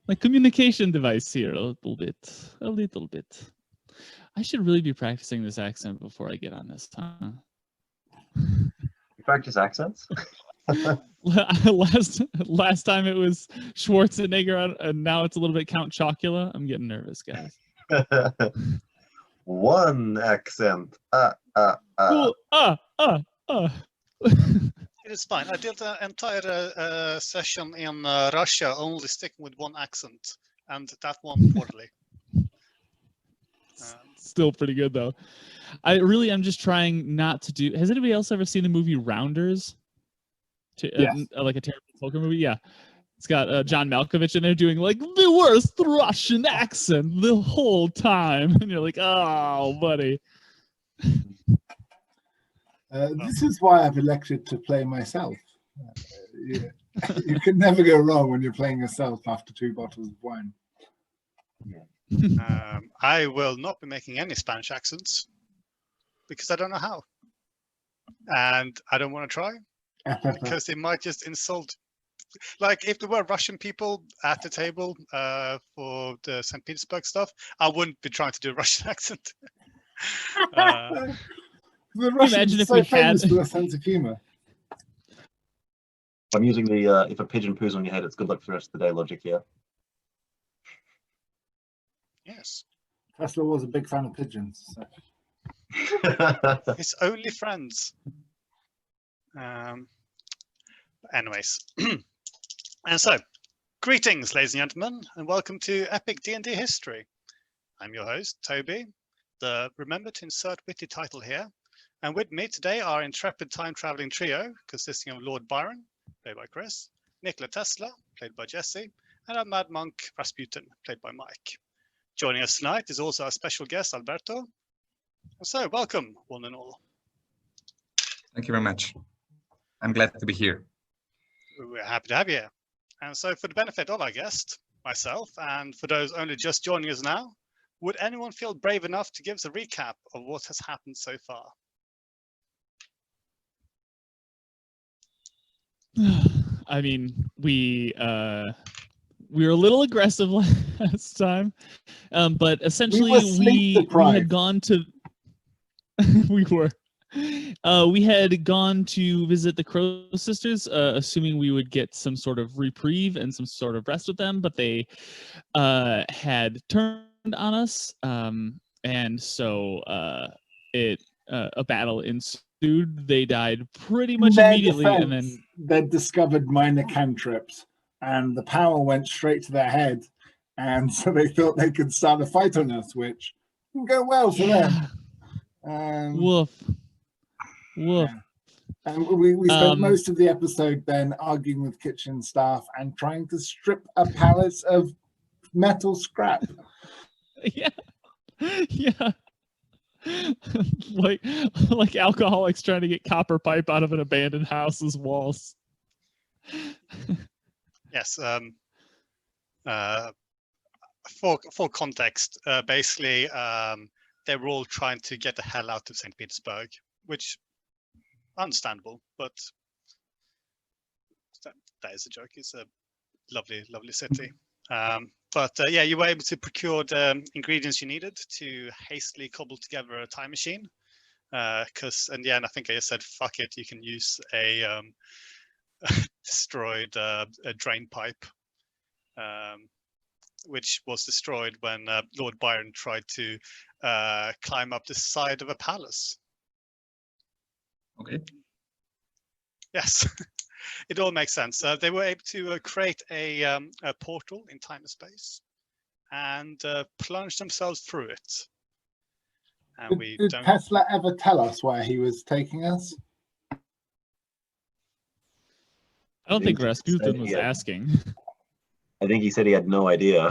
my communication device here a little bit. I should really be practicing this accent before I get on this, huh? You practice accents? last time it was Schwarzenegger, and now it's a little bit Count Chocula. I'm getting nervous, guys. One accent. Ooh, It is fine. I did an entire session in Russia only sticking with one accent, and that one poorly. Still pretty good though. I really am just trying not to do. Has anybody else ever seen the movie Rounders? Yes. Like a terrible poker movie? Yeah. It's got John Malkovich in there doing like the worst Russian accent the whole time, and you're like, oh, buddy. This is why I've elected to play myself. You can never go wrong when you're playing yourself after 2 bottles of wine. I will not be making any Spanish accents because I don't know how, and I don't want to try because they might just insult. Like if there were Russian people at the table for the St. Petersburg stuff, I wouldn't be trying to do a Russian accent. The Russians are so famous for their sense of humor. I'm using the if a pigeon poos on your head, it's good luck for the rest of the day logic here. Yes. Tesla was a big fan of pigeons. So. His only friends. Anyways. And so, greetings, ladies and gentlemen, and welcome to Epic D&D History. I'm your host, Toby. Remember to insert witty title here. And with me today are intrepid time-traveling trio, consisting of Lord Byron, played by Chris, Nikola Tesla, played by Jesse, and our mad monk, Rasputin, played by Mike. Joining us tonight is also our special guest, Alberto. So, welcome, one and all. Thank you very much. I'm glad to be here. We're happy to have you here. And so, for the benefit of our guest, myself, and for those only just joining us now, would anyone feel brave enough to give us a recap of what has happened so far? I mean, we were a little aggressive last time, but essentially we had gone to we had gone to visit the Crow Sisters, assuming we would get some sort of reprieve and some sort of rest with them, but they had turned on us, and so a battle ensued. They died pretty much immediately, and then they discovered minor cantrips, and the power went straight to their head, and so they thought they could start a fight on us, which didn't go well for them. Woof. Yeah. And we spent most of the episode then arguing with kitchen staff and trying to strip a pallet of metal scrap. Yeah. like alcoholics trying to get copper pipe out of an abandoned house's walls. Yes. For context, basically, they were all trying to get the hell out of St. Petersburg, which understandable, but that is a joke. It's a lovely, lovely city. But yeah, you were able to procure the ingredients you needed to hastily cobble together a time machine. Because in the end, I think I just said, fuck it, you can use a destroyed a drain pipe, which was destroyed when Lord Byron tried to climb up the side of a palace. Okay. Yes. It all makes sense. They were able to create a portal in time and space and plunge themselves through it. And did Tesla ever tell us where he was taking us? I don't think Rasputin was asking. I think he said he had no idea.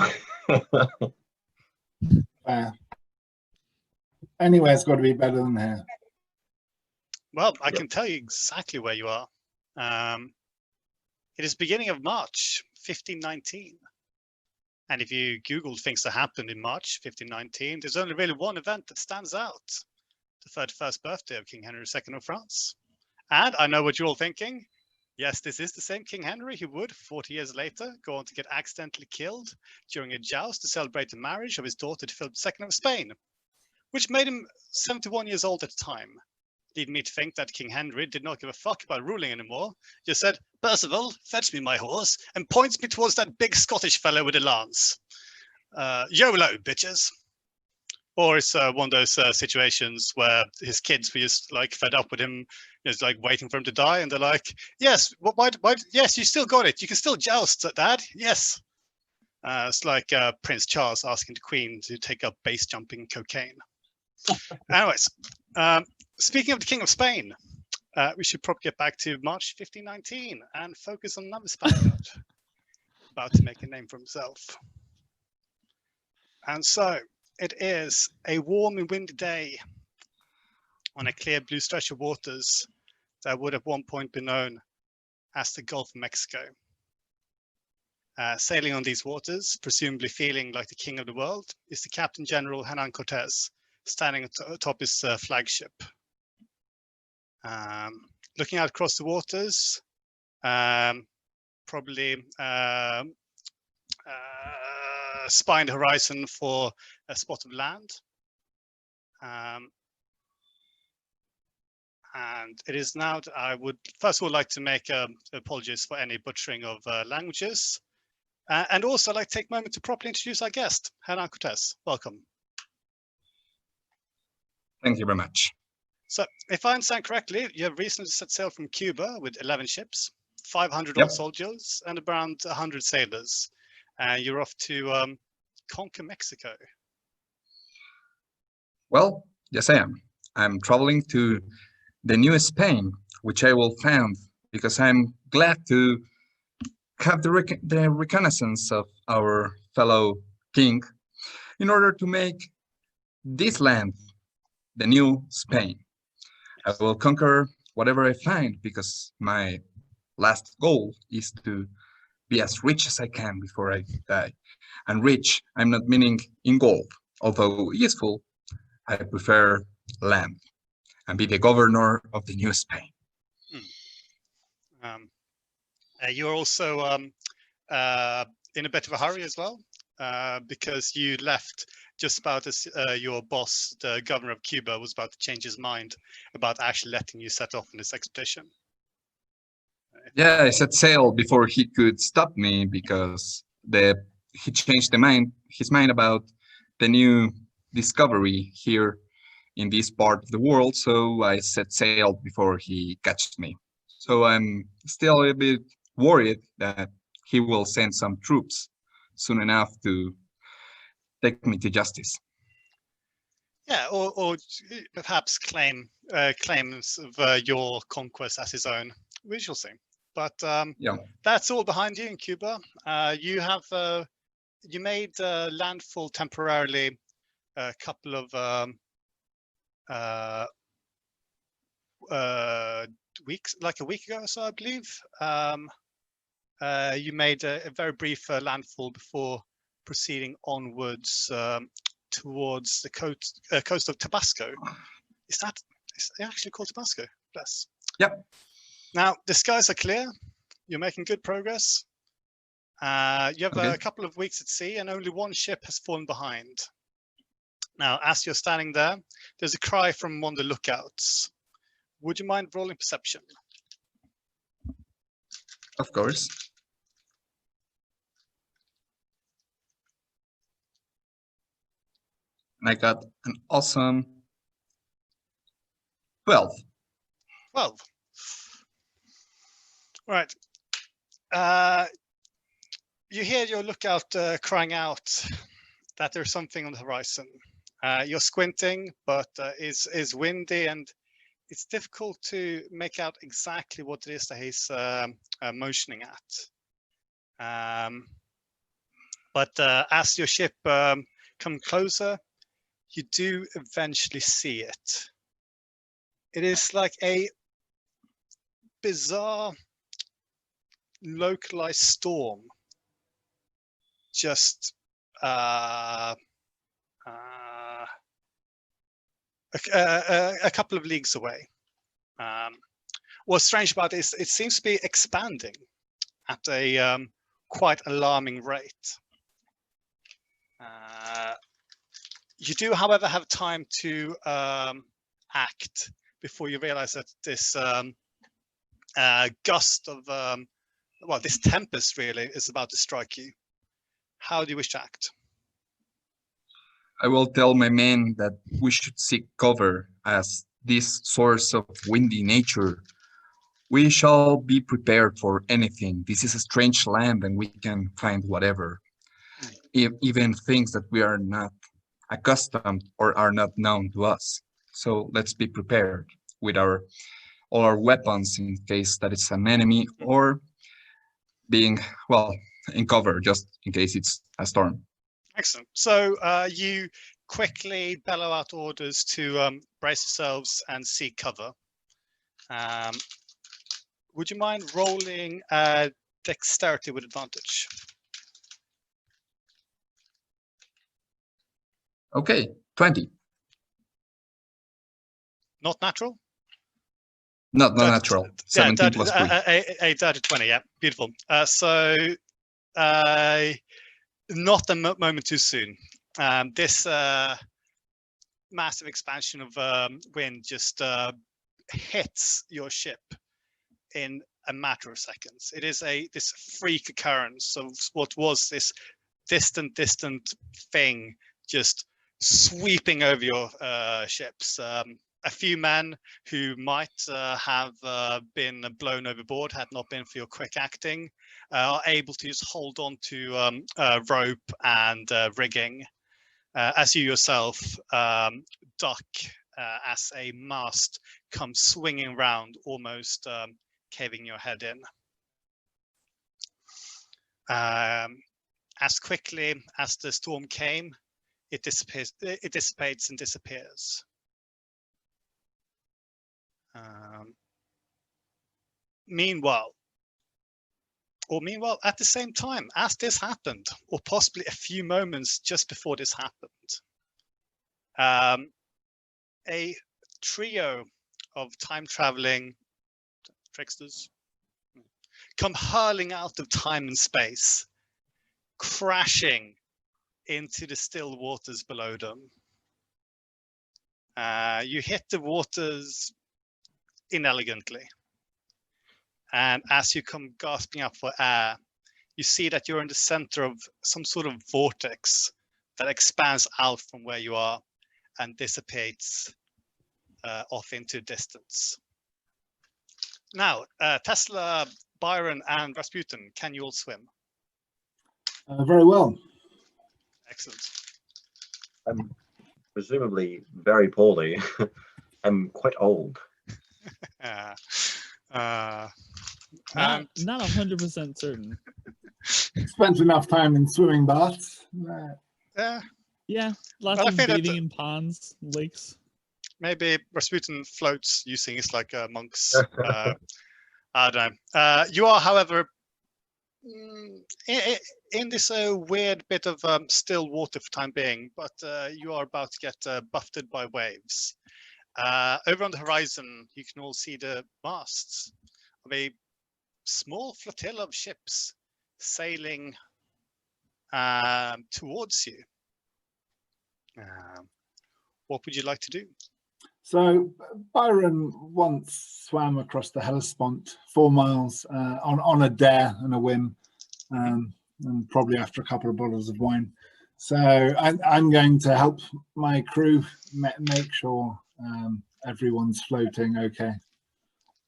Anywhere's got to be better than here. Well, I can tell you exactly where you are. It is beginning of March 1519. And if you Google things that happened in March 1519, there's only really one event that stands out. The 31st birthday of King Henry II of France. And I know what you're all thinking. Yes, this is the same King Henry who would, 40 years later, go on to get accidentally killed during a joust to celebrate the marriage of his daughter to Philip II of Spain, which made him 71 years old at the time. Leading me to think that King Henry did not give a fuck about ruling anymore. Just said, "Percival, fetch me my horse," and points me towards that big Scottish fellow with a lance. YOLO, bitches. Or it's one of those situations where his kids were just like fed up with him, just like waiting for him to die, and they're like, "Yes, why? Yes, you still got it. You can still joust, Dad. Yes." It's like Prince Charles asking the Queen to take up base jumping cocaine. Anyways, speaking of the King of Spain, we should probably get back to March 1519 and focus on another Spaniard about to make a name for himself. And so it is a warm and windy day on a clear blue stretch of waters that would at one point be known as the Gulf of Mexico. Sailing on these waters, presumably feeling like the king of the world, is the Captain General Hernán Cortés, standing atop his flagship. Looking out across the waters, probably spying the horizon for a spot of land. And it is now that I would first of all like to make apologies for any butchering of languages. And also I'd like to take a moment to properly introduce our guest, Hernán Cortés. Welcome. Thank you very much. So if I understand correctly, you have recently set sail from Cuba with 11 ships, 500 Yep. odd soldiers, and around 100 sailors. And you're off to conquer Mexico. Well, yes, I am. I'm traveling to the new Spain, which I will found because I'm glad to have the reconnaissance of our fellow king in order to make this land the new Spain. I will conquer whatever I find because my last goal is to be as rich as I can before I die. And rich, I'm not meaning in gold, although useful. I prefer land and be the governor of the new Spain. You're also in a bit of a hurry as well, because you left just about as your boss, the governor of Cuba, was about to change his mind about actually letting you set off on this expedition. Yeah, I set sail before he could stop me because he changed his mind about the new discovery here in this part of the world. So I set sail before he catched me. So I'm still a bit worried that he will send some troops soon enough to take me to justice. Yeah, or perhaps claims of your conquest as his own. We shall see. But Yeah. That's all behind you in Cuba. You made landfall temporarily a couple of weeks, like a week ago or so, I believe. You made a very brief landfall before proceeding onwards towards the coast of Tabasco. Is it actually called Tabasco? Bless. Yep. Now, the skies are clear. You're making good progress. You have a couple of weeks at sea and only one ship has fallen behind. Now, as you're standing there, there's a cry from one of the lookouts. Would you mind rolling perception? Of course. And I got an awesome 12. 12. Right. You hear your lookout crying out that there's something on the horizon. You're squinting, but it's windy and it's difficult to make out exactly what it is that he's motioning at. But as your ship comes closer, you do eventually see it. It is like a bizarre, localized storm. Just a couple of leagues away. what's strange about it is it seems to be expanding at a quite alarming rate. You do, however, have time to act before you realize that this gust of, well, this tempest really is about to strike you. How do you wish to act? I will tell my men that we should seek cover as this source of windy nature. We shall be prepared for anything. This is a strange land and we can find whatever, even things that we are not accustomed or are not known to us. So let's be prepared with all our weapons in case that it's an enemy, or being, well, in cover just in case it's a storm. Excellent. So you quickly bellow out orders to brace yourselves and seek cover. Would you mind rolling dexterity with advantage? Okay, 20. Not natural? Not natural. 17 yeah, plus 3. a dirty 20, yeah, beautiful. So not a moment too soon. This massive expansion of wind just hits your ship in a matter of seconds. It is this freak occurrence of what was this distant thing just sweeping over your ships. A few men who might have been blown overboard had not been for your quick acting are able to just hold on to rope and rigging as you yourself duck as a mast comes swinging round, almost caving your head in. As quickly as the storm came, it dissipates and disappears. Meanwhile, at the same time as this happened, or possibly a few moments just before this happened, a trio of time-traveling tricksters come hurling out of time and space, crashing into the still waters below them. You hit the waters inelegantly, and as you come gasping up for air, you see that you're in the center of some sort of vortex that expands out from where you are and dissipates off into distance. Now, Tesla, Byron, and Rasputin, can you all swim? Very well. Excellent. Presumably very poorly. I'm quite old. Not 100% certain. Spent enough time in swimming baths. Yeah, lots of bathing in ponds, lakes. Maybe Rasputin floats using his like monk's. I don't know. You are, however, in this weird bit of still water for time being, but you are about to get buffeted by waves. Over on the horizon, you can all see the masts of a small flotilla of ships sailing towards you. What would you like to do? So Byron once swam across the Hellespont 4 miles on a dare and a whim, and probably after a couple of bottles of wine. So I'm going to help my crew make sure everyone's floating okay.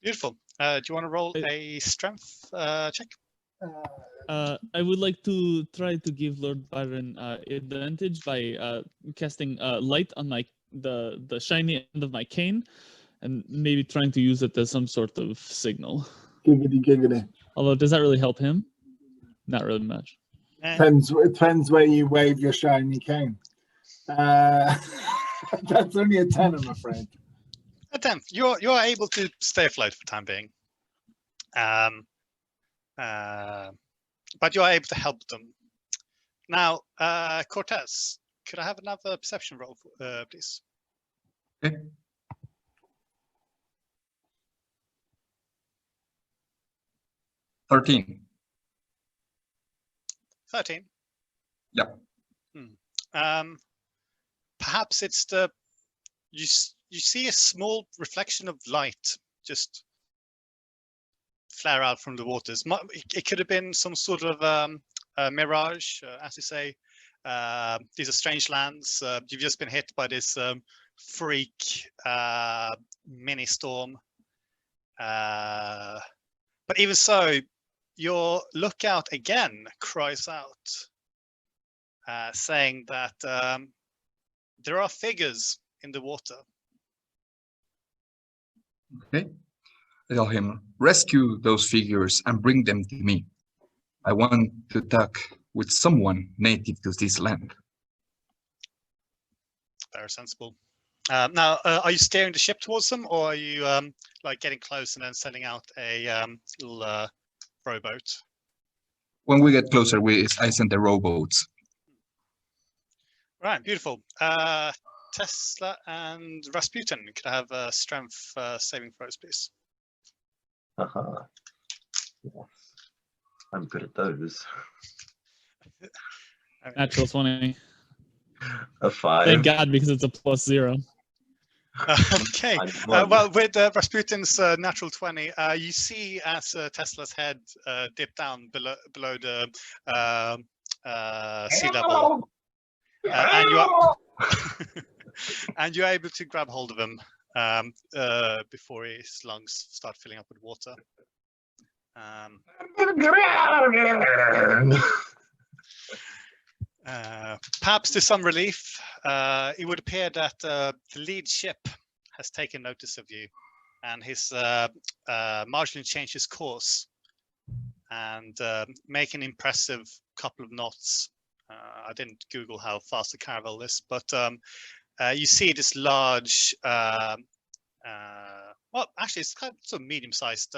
Beautiful. Do you want to roll a strength check? I would like to try to give Lord Byron advantage by casting light on the shiny end of my cane, and maybe trying to use it as some sort of signal. Giggity giggity. Although, does that really help him? Not really much. It depends where you wave your shiny cane. That's only a 10, I'm afraid. A 10. You're able to stay afloat for the time being. But you are able to help them. Now, Cortés, could I have another perception roll, please? Okay. 13. 13. Yep. Perhaps it's you see a small reflection of light just flare out from the waters. It could have been some sort of mirage, as you say. These are strange lands. You've just been hit by this freak mini storm. But even so, your lookout again cries out, saying that there are figures in the water. Okay. I tell him, rescue those figures and bring them to me. I want to talk with someone native to this land. Very sensible. Now, are you steering the ship towards them, or are you like getting close and then sending out a little rowboat? When we get closer, I send the rowboats. Right, beautiful. Tesla and Rasputin, could I have strength saving throws, please? Haha. Yes. I'm good at those. Natural 20. A 5. Thank God, because it's a +0. Okay. I'm one. Well, with Rasputin's natural 20, you see as Tesla's head dip down below the sea level, and you are and you're able to grab hold of him before his lungs start filling up with water. Perhaps to some relief, it would appear that the lead ship has taken notice of you, and he's marginally changed his course and make an impressive couple of knots. I didn't Google how fast the caravel is, but you see this large, well, actually, it's kind of a medium-sized,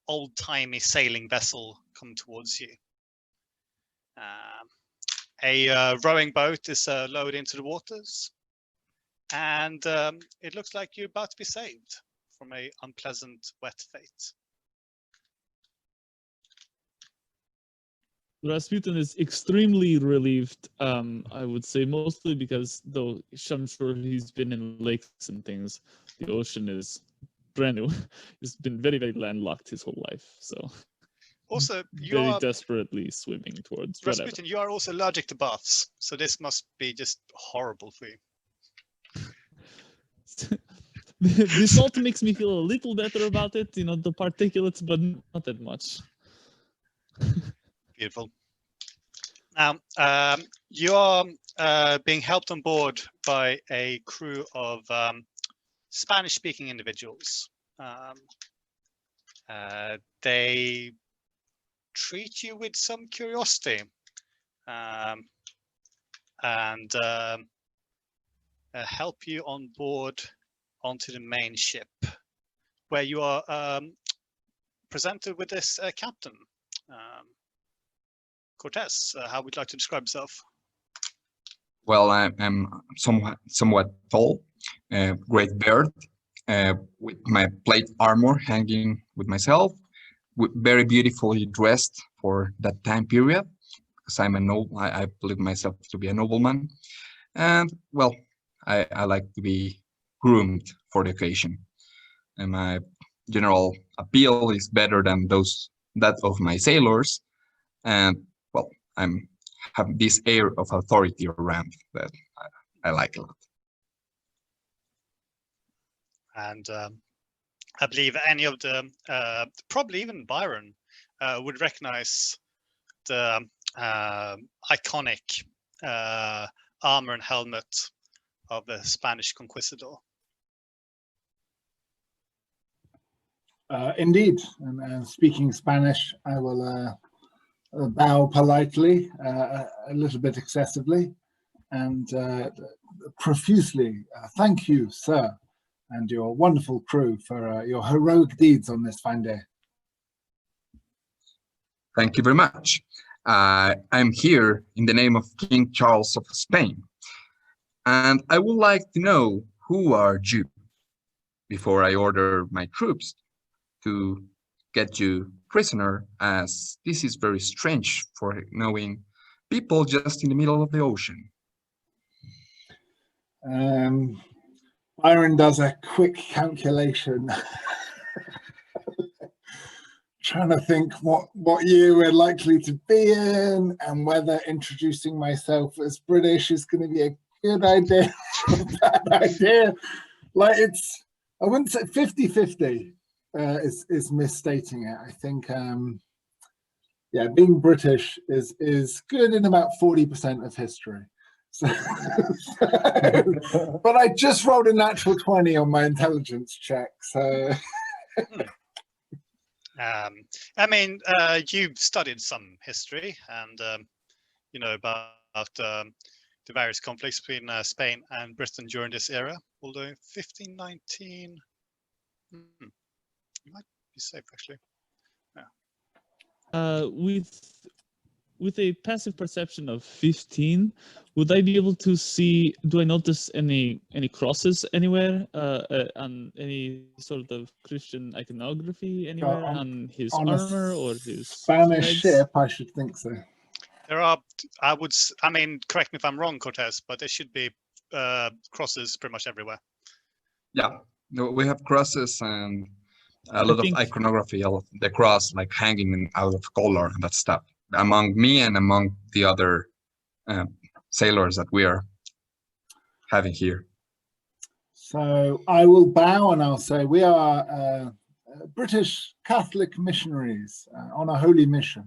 old-timey sailing vessel come towards you. A rowing boat is lowered into the waters, and it looks like you're about to be saved from a unpleasant wet fate. Rasputin is extremely relieved, I would say, mostly because, though I'm sure he's been in lakes and things, the ocean is brand new. He's been very, very landlocked his whole life, so Also, you very are desperately swimming towards whatever. Rasputin. You are also allergic to baths, so this must be just horrible for you. The salt makes me feel a little better about it, you know, the particulates, but not that much. Beautiful. Now, you are being helped on board by a crew of Spanish-speaking individuals. They treat you with some curiosity and help you on board onto the main ship, where you are presented with this captain. Cortés, how would you like to describe yourself? Well, I'm somewhat tall, great beard, with my plate armor hanging with myself, very beautifully dressed for that time period, because I'm a noble. I believe myself to be a nobleman, and well, I like to be groomed for the occasion, and my general appeal is better than that of my sailors, and well, have this air of authority around that I like a lot. And I believe any of the, probably even Byron, would recognize the iconic armor and helmet of the Spanish conquistador. Indeed, and speaking Spanish, I will bow politely, a little bit excessively, and profusely thank you, sir, and your wonderful crew for your heroic deeds on this fine day. Thank you very much. I'm here in the name of King Charles of Spain, and I would like to know who are you before I order my troops to get you prisoner, as this is very strange for knowing people just in the middle of the ocean. Byron does a quick calculation. Trying to think what year we're likely to be in and whether introducing myself as British is going to be a good idea or a bad idea. Like I wouldn't say 50-50 is misstating it. I think, yeah, being British is good in about 40% of history. So, but I just rolled a natural 20 on my intelligence check, so... I mean, you've studied some history, and you know about the various conflicts between Spain and Britain during this era. Although 1519, you might be safe actually. Yeah. With a passive perception of 15, would I be able to see? Do I notice any crosses anywhere on any sort of Christian iconography anywhere on his armor or his Spanish legs? ship? I should think so. There are. I mean, correct me if I'm wrong, Cortés, but there should be crosses pretty much everywhere. Yeah, no, we have crosses and a lot of iconography of the cross, like hanging out of color and that stuff. Among me and among the other sailors that we are having here. So I will bow and I'll say we are British Catholic missionaries on a holy mission.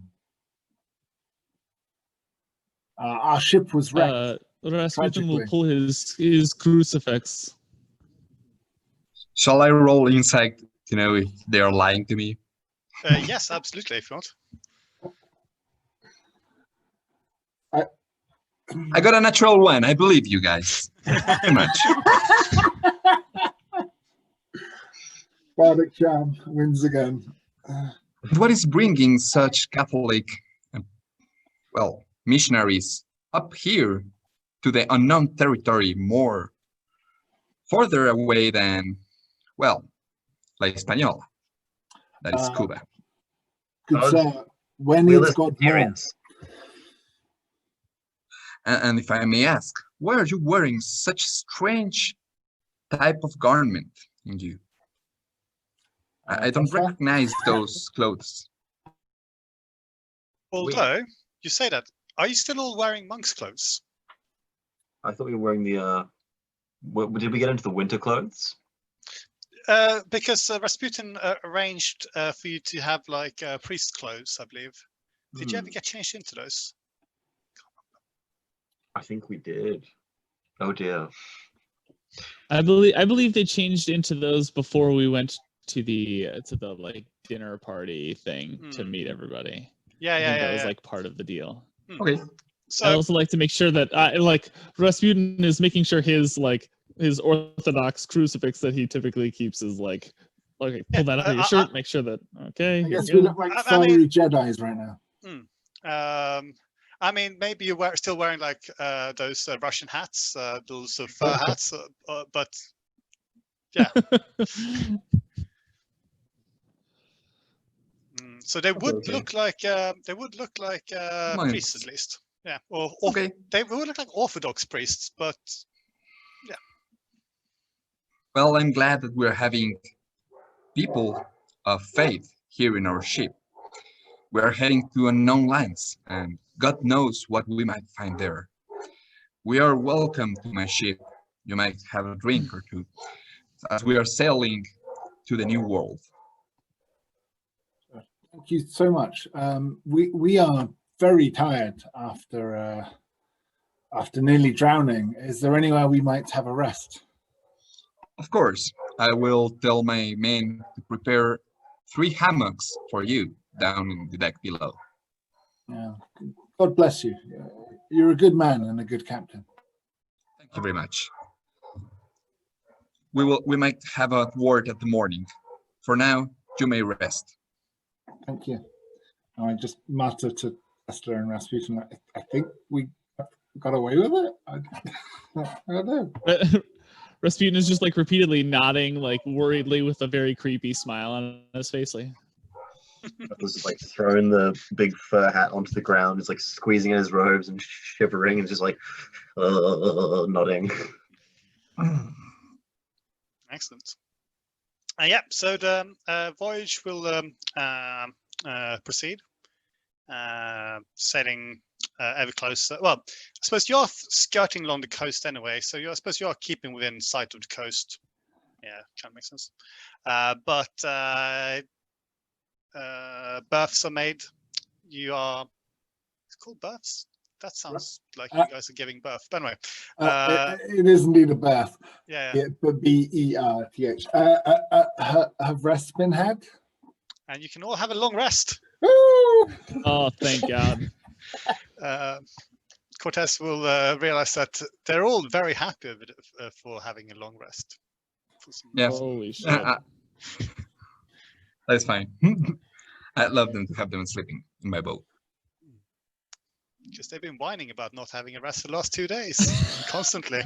Our ship was wrecked. Rasputin will pull his crucifix. Shall I roll insight, you know, if they are lying to me? Yes, absolutely, if you want. I got a natural 1. I believe you guys. Very much. Bardic Jam wins again. What is bringing such Catholic, well, missionaries up here to the unknown territory more further away than, well, La Española, that is Cuba? Good sir. When it's got more. And if I may ask, why are you wearing such strange type of garment in you? I don't recognize those clothes. Although you say that, are you still all wearing monk's clothes? I thought we were wearing the. Did we get into the winter clothes? Because Rasputin arranged for you to have like priest clothes, I believe. Did you ever get changed into those? I think we did. Oh dear. I believe they changed into those before we went to the like dinner party thing to meet everybody. Yeah, that was like part of the deal. Okay. So I also like to make sure that like Rasputin is making sure his Orthodox crucifix that he typically keeps is like, okay, pull that out of your shirt, make sure that okay. I guess we look like fiery Jedis right now. I mean, maybe you're still wearing like those Russian hats, those fur hats, but yeah. So they would look like priests at least, yeah. Or they would look like Orthodox priests, but yeah. Well, I'm glad that we're having people of faith here in our ship. We're heading to unknown lands, and God knows what we might find there. We are welcome to my ship. You might have a drink or two, as we are sailing to the new world. Thank you so much. We are very tired after nearly drowning. Is there anywhere we might have a rest? Of course, I will tell my men to prepare 3 hammocks for you down in the deck below. Yeah. God bless you. You're a good man and a good captain. Thank you very much. We might have a word at the morning. For now, you may rest. Thank you. I just muttered to Tesla and Rasputin, I think we got away with it. I don't know. Rasputin is just like repeatedly nodding, like worriedly with a very creepy smile on his face. Like, was just like throwing the big fur hat onto the ground, just like squeezing in his robes and shivering and just like nodding. Excellent. Yeah, so the voyage will proceed, sailing ever closer. Well, I suppose you're skirting along the coast anyway, so I suppose you are keeping within sight of the coast. Yeah, kind of makes sense. But births are made. It's called births. That sounds like you guys are giving birth. But anyway, it is indeed a birth. yeah. But BERTH. Have rests been had? And you can all have a long rest. Woo! Oh, thank God. Cortés will realize that they're all very happy with, for having a long rest. Yes. Holy shit. That's fine. I'd love them to have them sleeping in my boat. Because they've been whining about not having a rest the last 2 days, constantly.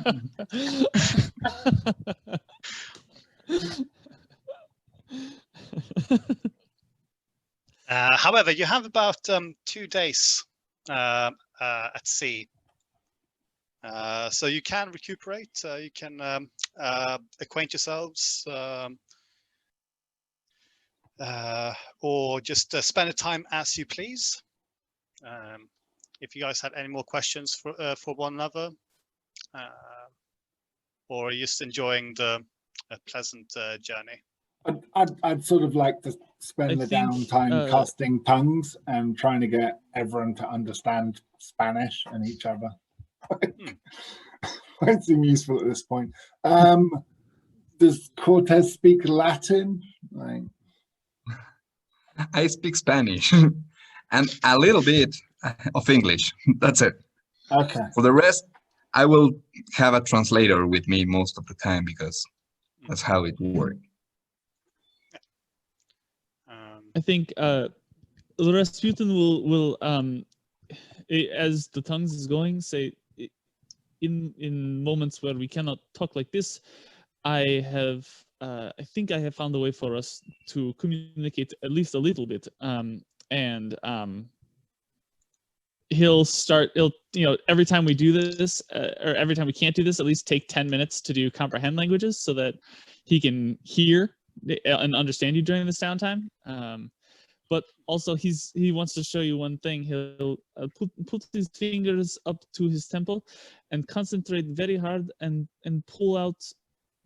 However, you have about 2 days at sea. So you can recuperate, you can acquaint yourselves, or just spend the time as you please. If you guys have any more questions for one another, or just enjoying the pleasant journey. I'd sort of like to spend the downtime casting tongues and trying to get everyone to understand Spanish and each other. Might seem useful at this point. Does Cortés speak Latin? I speak Spanish and a little bit of English. That's it. Okay. For the rest, I will have a translator with me most of the time because that's how it works. I think Rasputin will as the tongues is going, say, in moments where we cannot talk like this, I think I have found a way for us to communicate at least a little bit, and he'll every time we do this, or every time we can't do this, at least take 10 minutes to do comprehend languages so that he can hear and understand you during this downtime. But also he wants to show you one thing. He'll put his fingers up to his temple and concentrate very hard and pull out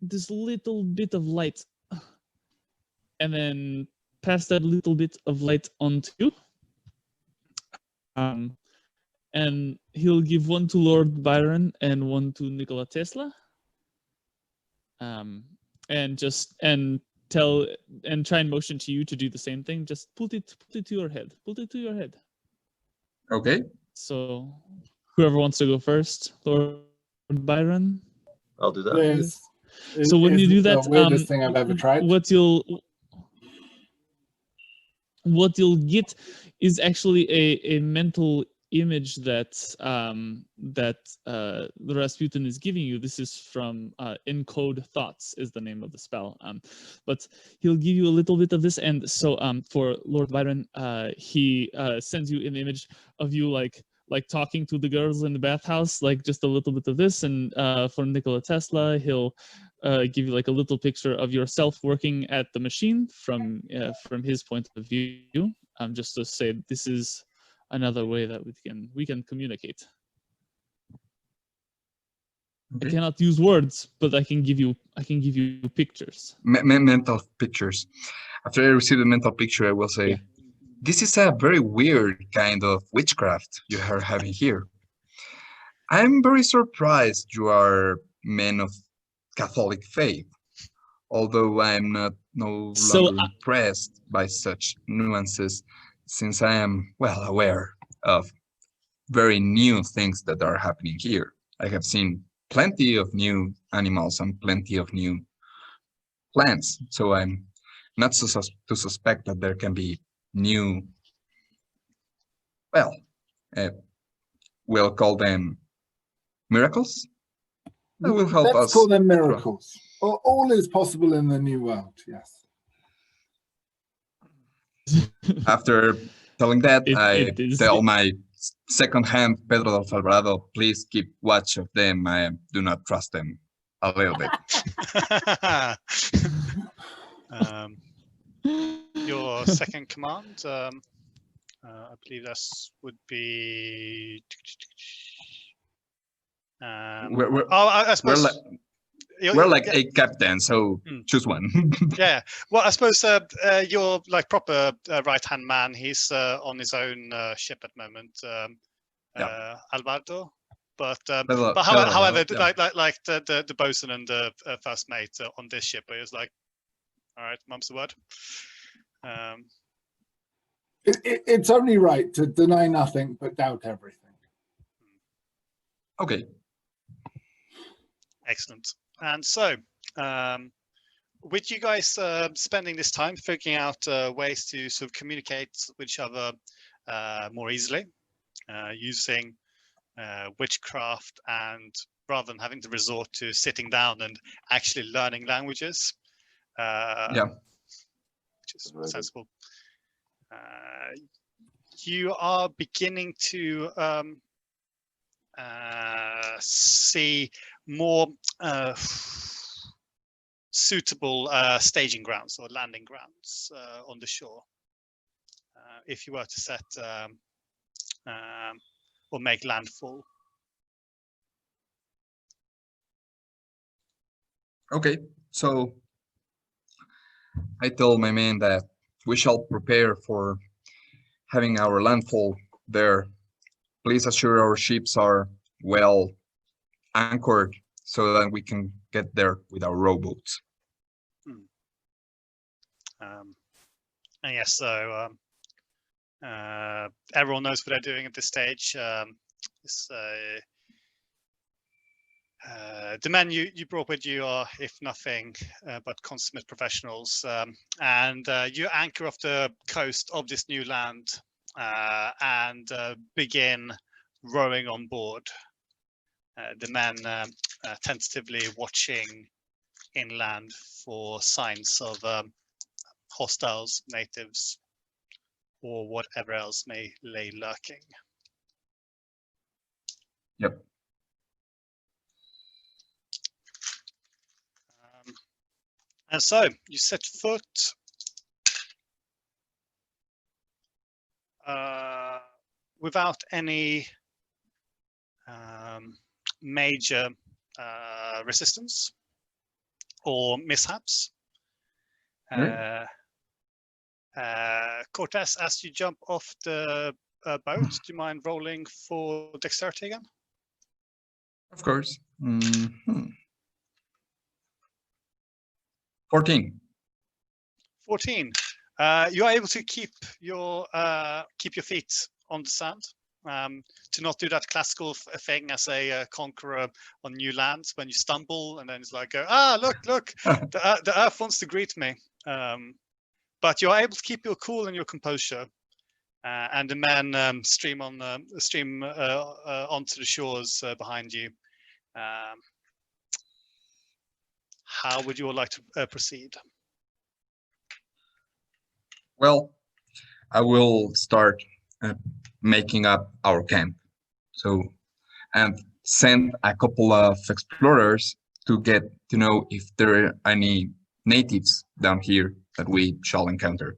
this little bit of light, and then pass that little bit of light on to you. And he'll give one to Lord Byron and one to Nikola Tesla. And try and motion to you to do the same thing. Just put it to your head. Put it to your head. Okay. So whoever wants to go first, Lord Byron. I'll do that. Yes. So when you do that, the weirdest thing I've ever tried. What you'll get is actually a mental image that the Rasputin is giving you. This is from Encode Thoughts is the name of the spell. But he'll give you a little bit of this, and so for Lord Byron, he sends you an image of you like talking to the girls in the bathhouse, like just a little bit of this. And for Nikola Tesla, he'll give you like a little picture of yourself working at the machine from his point of view, just to say this is another way that we can communicate. Okay. I cannot use words, but I can give you pictures. Mental pictures. After I receive the mental picture, I will say, yeah. This is a very weird kind of witchcraft you are having here. I'm very surprised you are men of Catholic faith, although I'm no longer impressed by such nuances, since I am well aware of very new things that are happening here. I have seen plenty of new animals and plenty of new plants, so I'm not to suspect that there can be new, we'll call them miracles. That will help us. Let's call them miracles. All is possible in the new world, yes. After telling that, I It is- tell my second hand Pedro del Alvarado, please keep watch of them. I do not trust them a little bit. Your second command, I believe this would be. We're I suppose we're like a captain, so Hmm. choose one. yeah. Well, I suppose your like proper right hand man. He's on his own ship at the moment, Alvardo. But Pedro however, Alvarado, yeah. like the bosun and the first mate on this ship, he was like, all right, mum's the word. It's only right to deny nothing but doubt everything. Okay. Excellent. And so, with you guys spending this time figuring out ways to sort of communicate with each other more easily, using witchcraft, and rather than having to resort to sitting down and actually learning languages, which is sensible. You are beginning to see more suitable staging grounds or landing grounds on the shore. If you were to set or make landfall. Okay. So I told my men that we shall prepare for having our landfall there. Please assure our ships are well anchored so that we can get there with our rowboats. And yes, so everyone knows what they're doing at this stage. The men you brought with you are, if nothing, but consummate professionals, and you anchor off the coast of this new land and begin rowing on board. The men tentatively watching inland for signs of hostiles, natives, or whatever else may lay lurking. Yep. And so you set foot without any major resistance or mishaps. Cortés, as you jump off the boat, do you mind rolling for dexterity again? Of course. 14. 14. You are able to keep your feet on the sand. To not do that classical thing as a conqueror on new lands when you stumble and then it's like, look, the earth wants to greet me. But you're able to keep your cool and your composure. And the men stream onto the shores behind you. How would you all like to proceed? Well, I will start making up our camp. So, and send a couple of explorers to get to know if there are any natives down here that we shall encounter.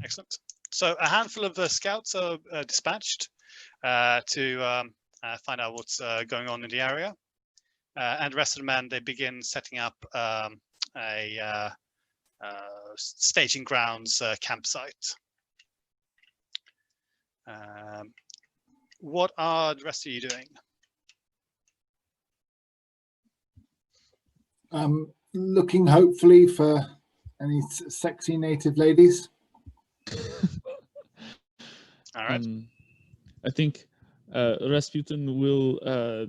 Excellent. So a handful of the scouts are dispatched to find out what's going on in the area. And the rest of the men, they begin setting up a staging grounds campsite. What are the rest of you doing? Looking hopefully for any sexy native ladies. All right. I think Rasputin will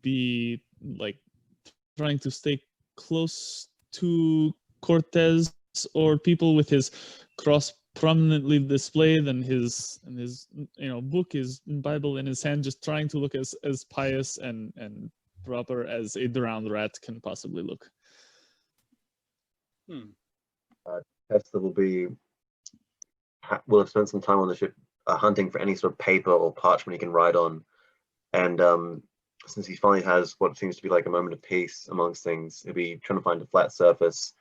be like trying to stay close to Cortés or people with his cross prominently displayed and his book, his Bible in his hand, just trying to look as pious and proper as a drowned rat can possibly look. Tesla will be will have spent some time on the ship hunting for any sort of paper or parchment he can write on. And since he finally has what seems to be like a moment of peace amongst things, he'll be trying to find a flat surface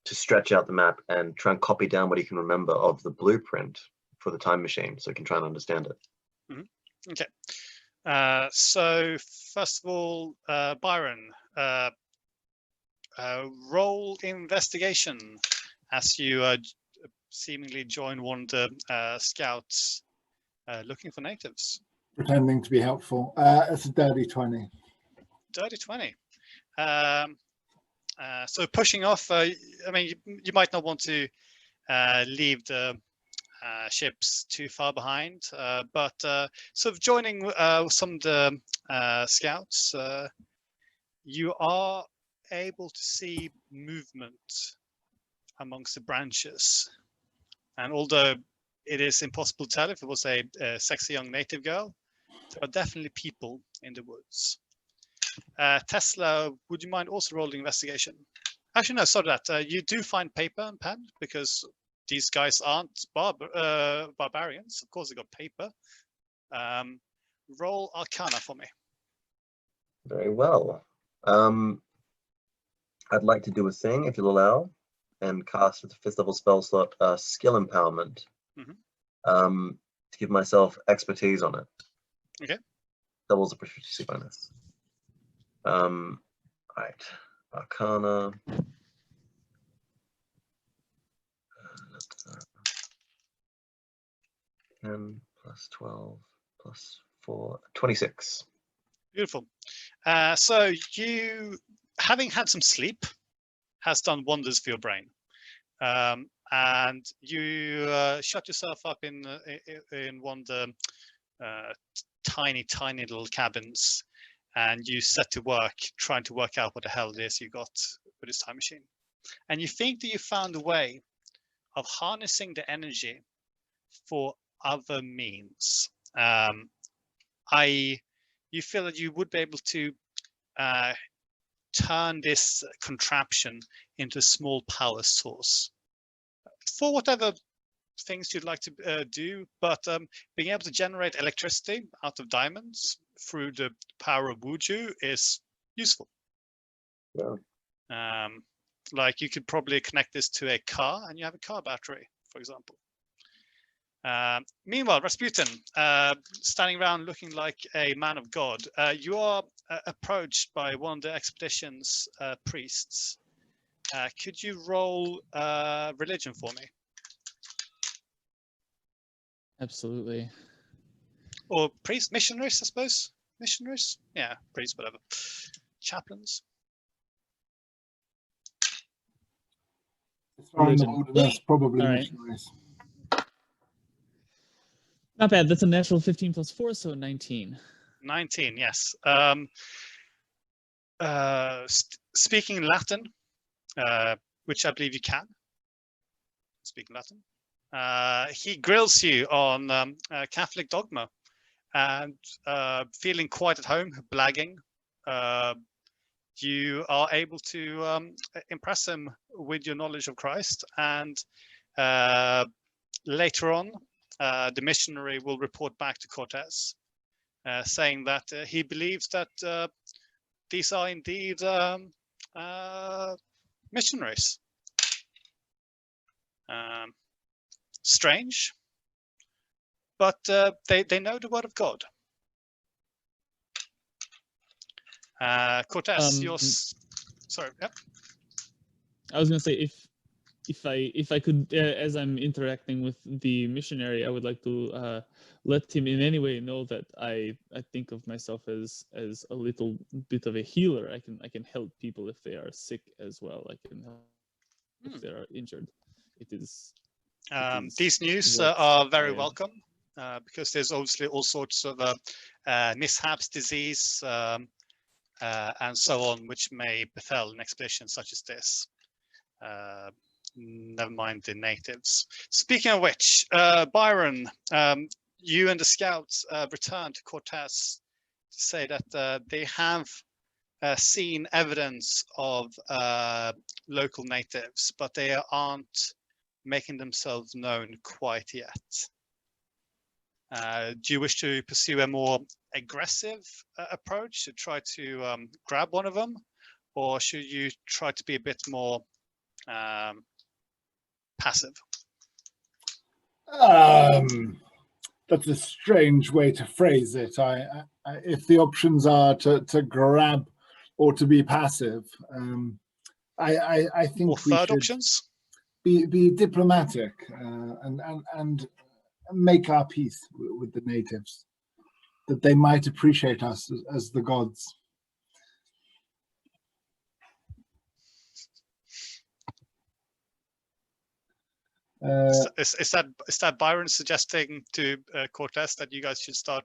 to stretch out the map and try and copy down what he can remember of the blueprint for the time machine, so he can try and understand it. Okay. So first of all, Byron, roll investigation as you seemingly join one of the scouts looking for natives. Pretending to be helpful. It's a dirty 20. Dirty 20. So pushing off, I mean, you might not want to leave the ships too far behind, but sort of joining some of the scouts, you are able to see movement amongst the branches. And although it is impossible to tell if it was a sexy young native girl, there are definitely people in the woods. Tesla, would you mind also rolling investigation? Actually, no, sorry that. You do find paper and pen because these guys aren't barbarians. Of course, they got paper. Roll Arcana for me. Very well. I'd like to do a thing, if you'll allow, and cast with the 5th level spell slot skill empowerment to give myself expertise on it. Okay. Doubles the proficiency bonus. Right, Arcana. 10 plus 12 plus 4, 26. Beautiful. So you, having had some sleep, has done wonders for your brain. And you shut yourself up in one of the tiny little cabins, and you set to work trying to work out what the hell it is you got with this time machine. And you think that you found a way of harnessing the energy for other means. I.e., you feel that you would be able to turn this contraption into a small power source for whatever things you'd like to do, but being able to generate electricity out of diamonds through the power of Wuju is useful. Yeah. Like you could probably connect this to a car and you have a car battery, for example. Meanwhile, Rasputin, standing around looking like a man of God, you are approached by one of the expedition's priests. Could you roll religion for me? Absolutely. Or priests, missionaries, I suppose. Missionaries? Yeah, priests, whatever. Chaplains. Religion. That's probably All right. missionaries. Not bad. That's a natural 15 plus 4, so 19. 19, yes. Speaking Latin, which I believe you can speak Latin, he grills you on Catholic dogma, and feeling quite at home, blagging, you are able to impress him with your knowledge of Christ, and later on, the missionary will report back to Cortés, saying that he believes that these are indeed missionaries. Strange, but they know the word of God. Cortés, you're sorry. Yep. I was gonna say if I could, as I'm interacting with the missionary, I would like to let him in any way know that I think of myself as a little bit of a healer. I can help people if they are sick as well. I can help if they are injured. It is. These news are very welcome because there's obviously all sorts of mishaps, disease, and so on, which may befell an expedition such as this. Never mind the natives. Speaking of which, Byron, you and the scouts returned to Cortés to say that they have seen evidence of local natives, but they aren't making themselves known quite yet. Do you wish to pursue a more aggressive approach to try to grab one of them, or should you try to be a bit more passive? That's a strange way to phrase it. If the options are to grab or to be passive, I think or we third should options? be diplomatic and make our peace with the natives, that they might appreciate us as the gods. Is that Byron suggesting to Cortés that you guys should start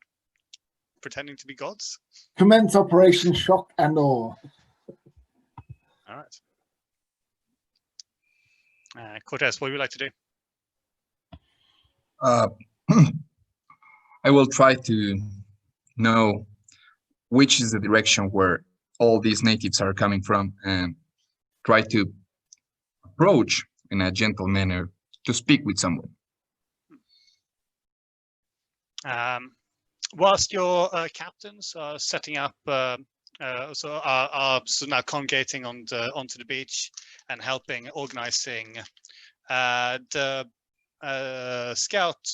pretending to be gods? Commence Operation Shock and Awe. All right. Cortés, what would you like to do? I will try to know which is the direction where all these natives are coming from and try to approach in a gentle manner to speak with someone. Whilst your captains are setting up, are now congregating onto the beach and helping organizing, the scout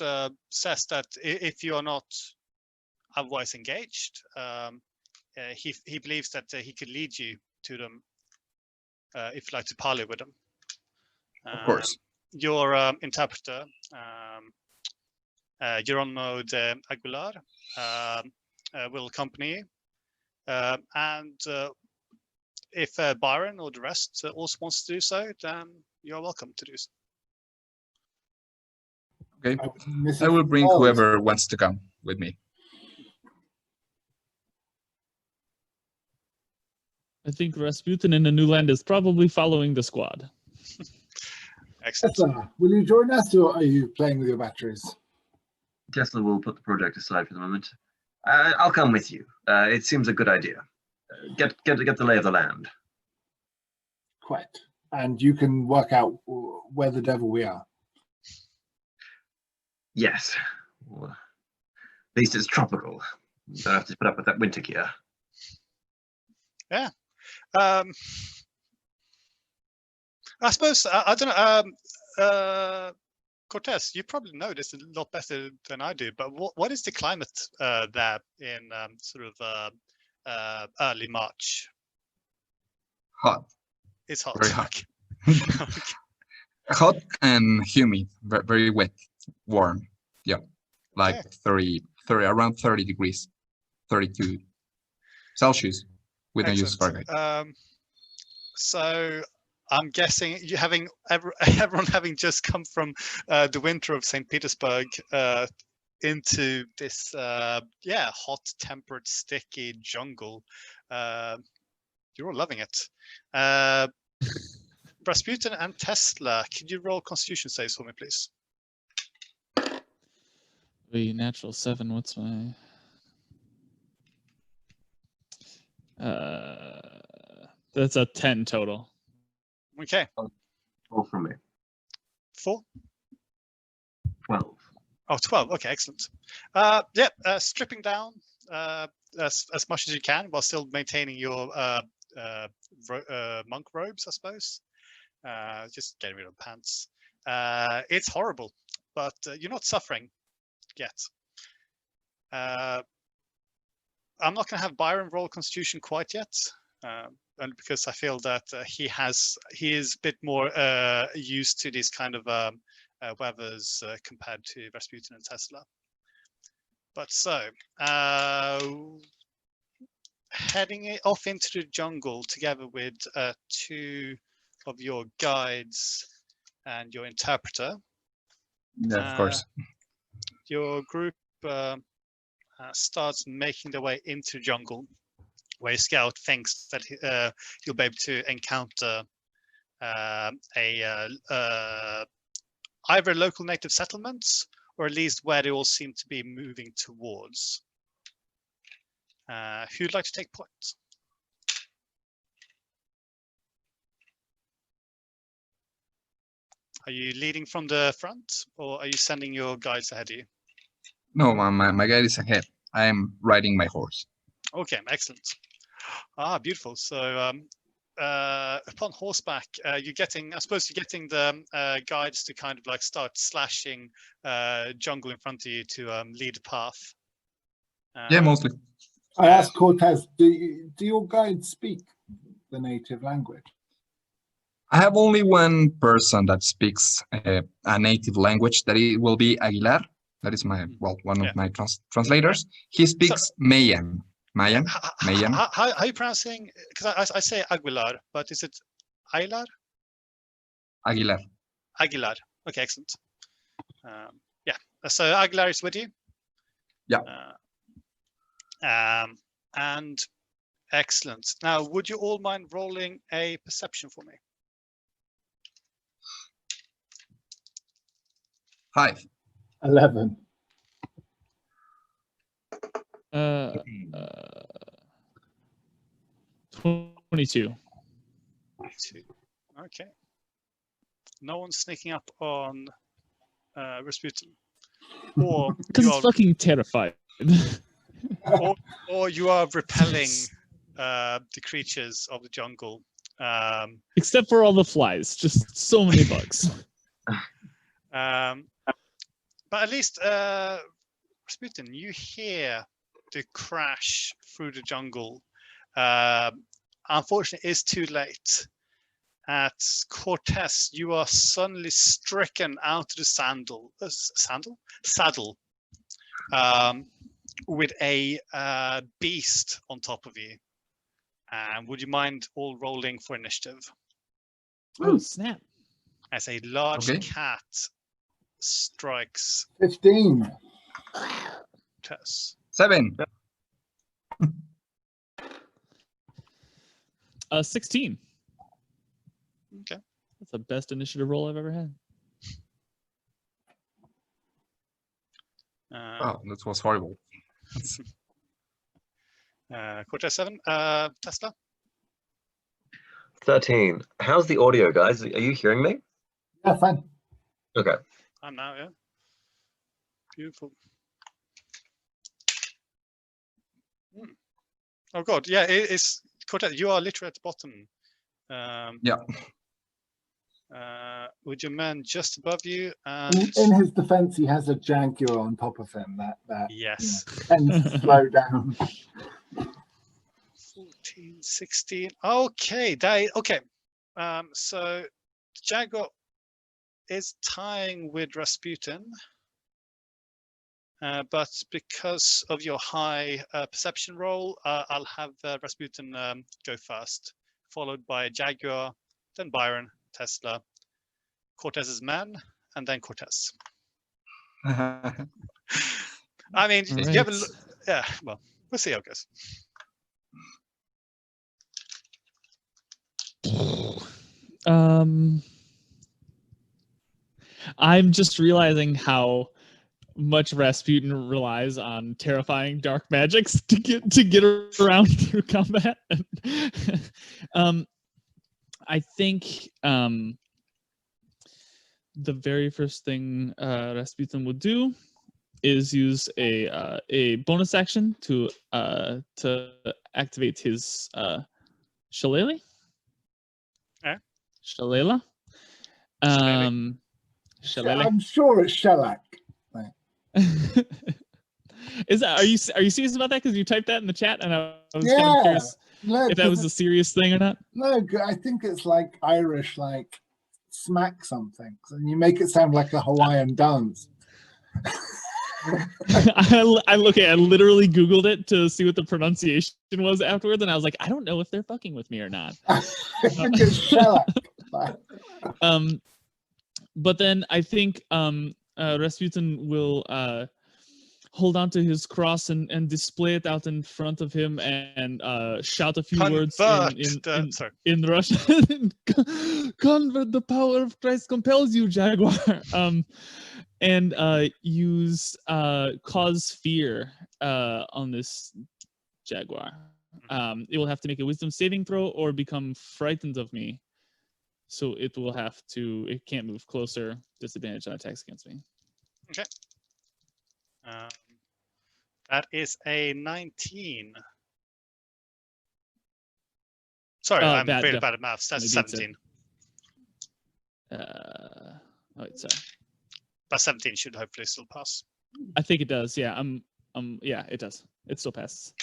says that if you are not otherwise engaged, he believes that he could lead you to them if you'd like to parley with them. Of course. Your interpreter, Jeronimo de Aguilar, will accompany you. And if Byron or the rest also wants to do so, then you're welcome to do so. Okay, I will bring whoever wants to come with me. I think Rasputin in the new land is probably following the squad. Excellent. Tesla, will you join us, or are you playing with your batteries? Tesla will put the project aside for the moment. I'll come with you. It seems a good idea. Get the lay of the land. Quite. And you can work out where the devil we are. Yes. Well, at least it's tropical. Don't have to put up with that winter gear. Yeah. I suppose I don't know. Cortés, you probably know this a lot better than I do. But what is the climate there in sort of early March? Hot. It's hot. Very hot. Okay. Hot and humid, very wet, warm. Yeah, like Okay. 30, around 30 degrees, 32 Celsius. We don't use Excellent. Fahrenheit. So I'm guessing you having everyone having just come from the winter of St. Petersburg into this hot, tempered, sticky jungle. You're all loving it. Rasputin and Tesla, could you roll Constitution saves for me, please? The natural 7. What's my? That's a 10 total. Okay. 12 from me. 4. 12. Oh, 12. Okay, excellent. Stripping down as much as you can while still maintaining your monk robes, I suppose. Just getting rid of pants. It's horrible, but you're not suffering yet. I'm not going to have Byron roll Constitution quite yet, and because I feel that he is a bit more used to these kind of weathers compared to Rasputin and Tesla. But so, heading off into the jungle together with 2 of your guides and your interpreter. Yeah, of course. Your group starts making their way into the jungle, where your scout thinks that you'll be able to encounter either local native settlements or at least where they all seem to be moving towards. Who'd like to take point? Are you leading from the front, or are you sending your guides ahead of you? No, my guide is ahead. I am riding my horse. Okay, excellent. Ah, beautiful. So upon horseback, you're getting, I suppose you're getting the guides to kind of like start slashing jungle in front of you to lead a path. Yeah, mostly. I asked Cortés, do your guides speak the native language? I have only one person that speaks a native language. That it will be Aguilar. That is my one of my translators. He speaks Mayan. Mayan. Mayan. How are you pronouncing? Because I say Aguilar, but is it Aguilar? Aguilar. Aguilar. Okay, excellent. Yeah. So Aguilar is with you. Yeah. And excellent. Now, would you all mind rolling a perception for me? 5. 11. 22. Okay. No one's sneaking up on Rasputin. Or Because you it's are, fucking terrified. or you are repelling the creatures of the jungle. Except for all the flies. Just so many bugs. But at least, Rasputin, you hear the crash through the jungle. Unfortunately, it's too late. At Cortés, you are suddenly stricken out of the saddle, with a beast on top of you. Would you mind all rolling for initiative? Oh, snap. As a large Okay. cat strikes 15. Tess. 7. 16. Okay. That's the best initiative roll I've ever had. Wow, that was horrible. Cortés 7. Tesla. 13. How's the audio, guys? Are you hearing me? Yeah, fine. Okay. I'm now, yeah. Beautiful. Oh God, yeah, it's Cortés. You are literally at the bottom. Yeah. With your man just above you, In, and in his defense, he has a Jaguar on top of him that yes, tends to slow down. 14, 16. Okay, okay. So Jaguar is tying with Rasputin, but because of your high perception roll, I'll have Rasputin go first, followed by Jaguar, then Byron, Tesla, Cortés's man, and then Cortés. I mean, you have a, yeah. Well, we'll see how it goes. I'm just realizing how much Rasputin relies on terrifying dark magics to get around through combat. I think the very first thing Rasputin will do is use a bonus action to activate his shillelagh. Yeah. Shillelagh. Shillelagh. I'm sure it's shellac. Is that are you serious about that? Because you typed that in the chat, and I was kind of Yeah. curious No, if that was a serious thing or not. no, I think it's like Irish, like smack something, and you make it sound like a Hawaiian dance. I literally Googled it to see what the pronunciation was afterwards, and I was like, I don't know if they're fucking with me or not. I think it's shellac. But then I think Rasputin will hold on to his cross and display it out in front of him and shout a few words in Russian. Convert, the power of Christ compels you, Jaguar. And use cause fear on this Jaguar. It will have to make a wisdom saving throw or become frightened of me. So it will have to. It can't move closer. Disadvantage on attacks against me. Okay. That is a 19. Sorry, I'm bad, really bad at maths. That's Maybe it's a- 17. Wait, so But 17 should hopefully still pass. I think it does. Yeah, yeah, it does. It still passes.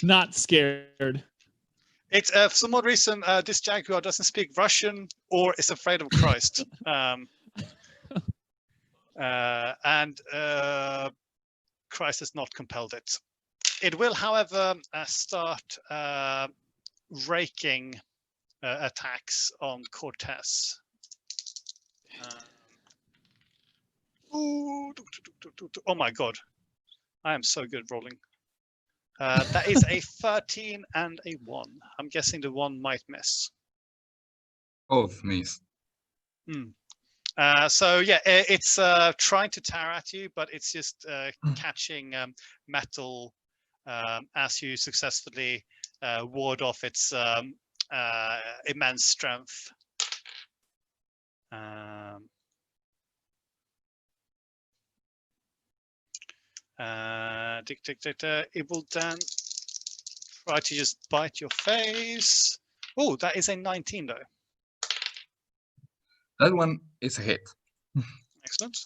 Not scared. It's for some odd reason this jaguar doesn't speak Russian or is afraid of Christ. And Christ has not compelled it. It will, however, start raking attacks on Cortés. Oh my god, I am so good at rolling. That is a 13 and a 1. I'm guessing the 1 might miss. Both miss. So yeah, it's trying to tear at you, but it's just catching metal as you successfully ward off its immense strength. It will then try to just bite your face. Oh, that is a 19 though. That one is a hit. Excellent.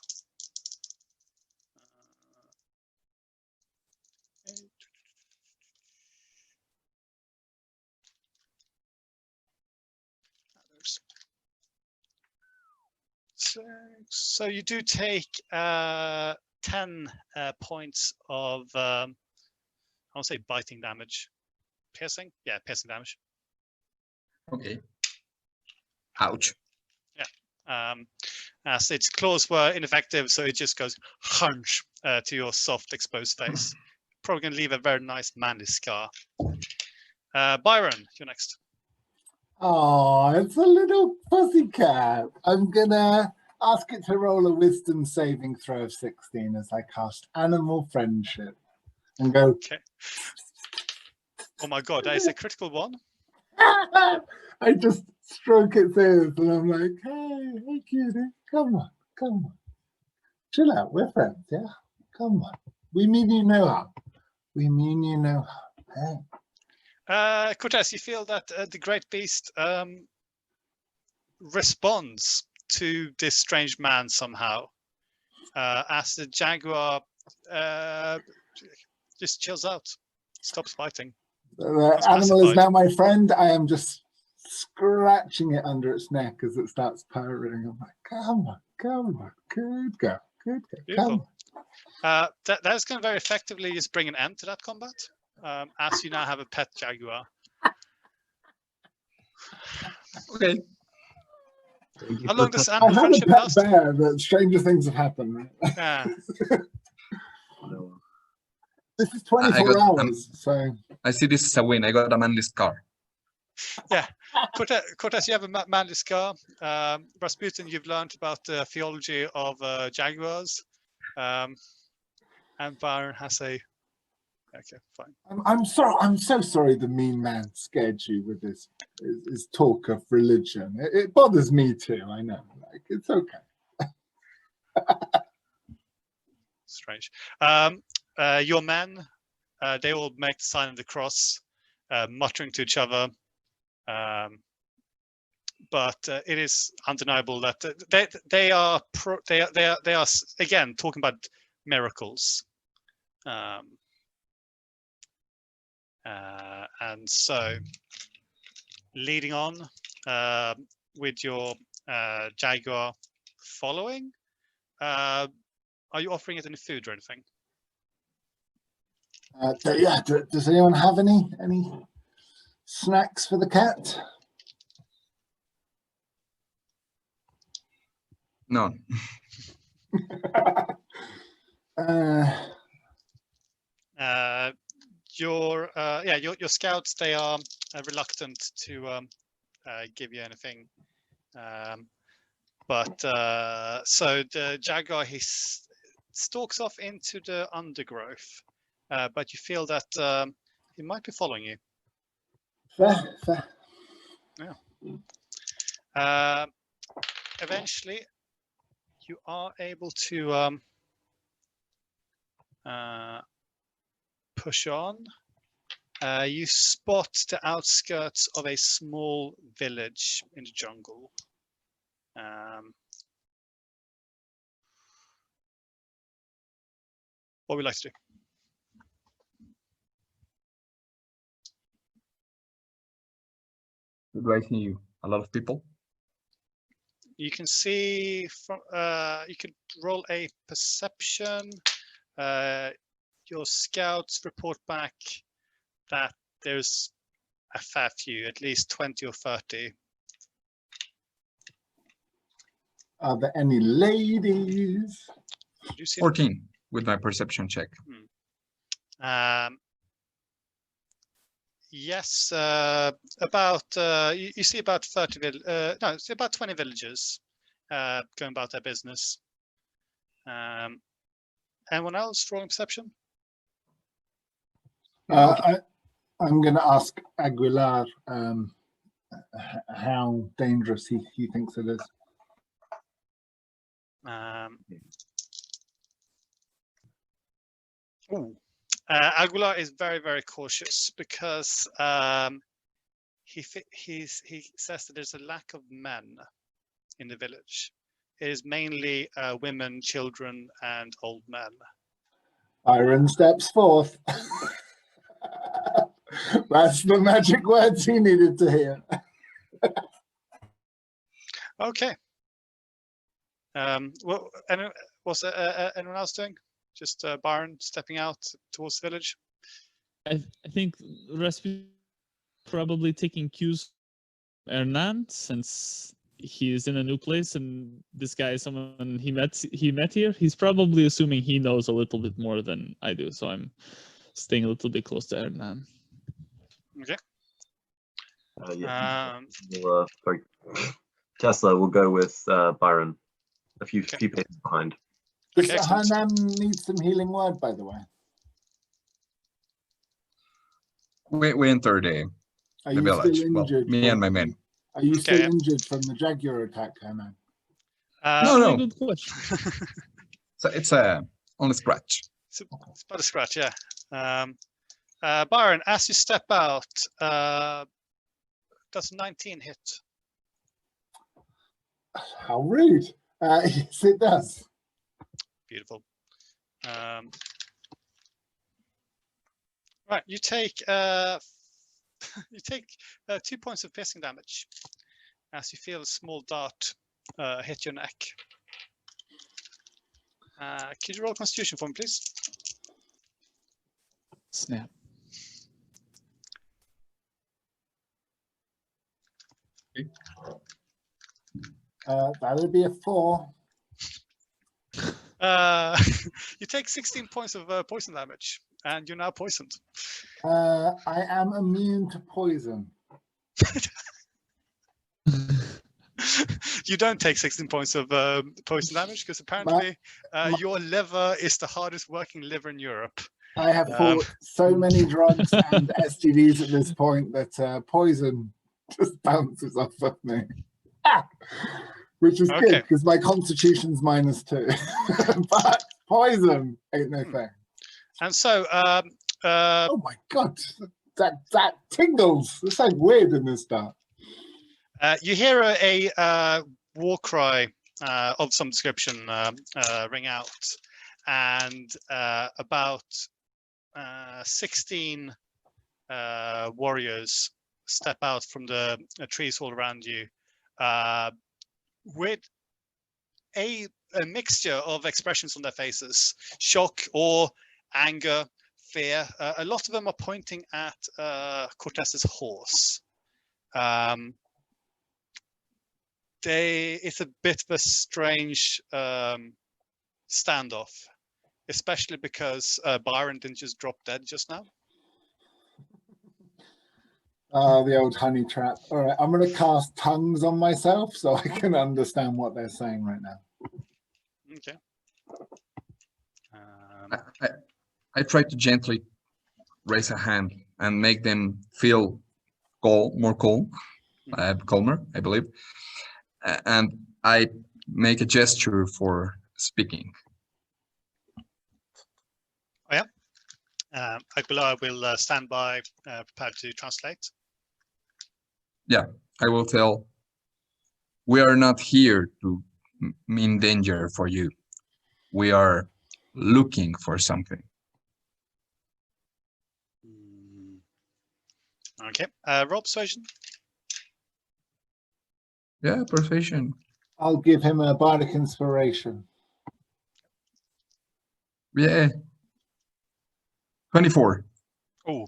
So you do take 10 points of, I'll say biting damage. Piercing? Yeah, piercing damage. Okay. Ouch. As its claws were ineffective, so it just goes hunch to your soft exposed face. Probably going to leave a very nice manly scar. Byron, you're next. Oh, it's a little pussycat. I'm gonna ask it to roll a wisdom saving throw of 16 as I cast Animal Friendship and go. Okay. Oh my god, that is a critical one. I just stroke its ears and I'm like, hey, cutie, come on. Chill out, we're friends, yeah? Come on. We mean you no harm. Hey. Cortés, you feel that the great beast responds to this strange man somehow, as the jaguar just chills out, stops fighting. The animal is now my friend. I am just scratching it under its neck as it starts purring. I'm like, come on, good go. Beautiful. That's going to very effectively just bring an end to that combat, as you now have a pet jaguar. Okay. How long does I animal had a friendship pet last? bear, but stranger things have happened. This is 24 hours, so... I see this is a win. I got a manly scar. Yeah, Cortés, you have a manly scar. Rasputin, you've learned about the theology of jaguars. And Byron has a... Okay, fine. I'm sorry. I'm so sorry the mean man scared you with his talk of religion. It bothers me too, I know. Like, it's okay. Strange. Your men, they will make the sign of the cross, muttering to each other. But it is undeniable that they are again talking about miracles. And so, leading on with your jaguar following, are you offering it any food or anything? Yeah. Does anyone have any snacks for the cat? No. Your scouts, they are reluctant to give you anything, but so the jaguar, he stalks off into the undergrowth, but you feel that he might be following you. Fair. Yeah. Eventually, you are able to push on. You spot the outskirts of a small village in the jungle. What would we like to do? Do I see a lot of people? You can see from you can roll a perception. Your scouts report back that there's a fair few, at least 20 or 30. Are there any ladies? Did you see 14 with my perception check. Yes, about you see about 30 no, it's about 20 villagers going about their business. Anyone else drawing perception? I'm going to ask Aguilar how dangerous he thinks it is. Aguilar is very, very cautious because he says that there's a lack of men in the village. It is mainly women, children, and old men. Byron steps forth. That's the magic words he needed to hear. Okay. Well, what's anyone else doing? Just Byron stepping out towards the village. I think Rasputin probably taking cues from Hernán, since he is in a new place and this guy is someone he met here. He's probably assuming he knows a little bit more than I do, so I'm staying a little bit close to Hernán. Okay. Sorry. Tesla will go with Byron, a few paces behind. Does Okay, Hernán need some healing word, by the way? We entered the village. Well, me and my men. Are you still injured from the Jaguar attack, Hernán? No. Good question. So it's only scratch. It's about a scratch, yeah. Byron, as you step out, does 19 hit? How rude. Yes, it does. Beautiful. Right, you take 2 points of piercing damage as you feel a small dart hit your neck. Could you roll Constitution for me, please? Snap. That'll be a 4. You take 16 points of poison damage, and you're now poisoned. I am immune to poison. You don't take 16 points of poison damage because apparently your liver is the hardest working liver in Europe. I have fought so many drugs and STDs at this point that poison just bounces off of me. Which is good because my constitution's -2. But poison ain't no thing. And so oh my god, that tingles. It's so weird in this dark. You hear a war cry of some description ring out, and about 16 warriors step out from the trees all around you with a mixture of expressions on their faces: shock, awe, anger, fear. A lot of them are pointing at Cortés's horse. It's a bit of a strange standoff, especially because Byron didn't just drop dead just now. Oh, the old honey trap. All right, I'm going to cast tongues on myself so I can understand what they're saying right now. Okay. I try to gently raise a hand and make them feel more calm. Colmer, I believe, and I make a gesture for speaking. Oh yeah. Aguilar will stand by, prepared to translate. Yeah, I will tell. We are not here to mean danger for you. We are looking for something. Okay. Roll persuasion. Yeah, persuasion. I'll give him a bardic inspiration. Yeah. 24. Oh,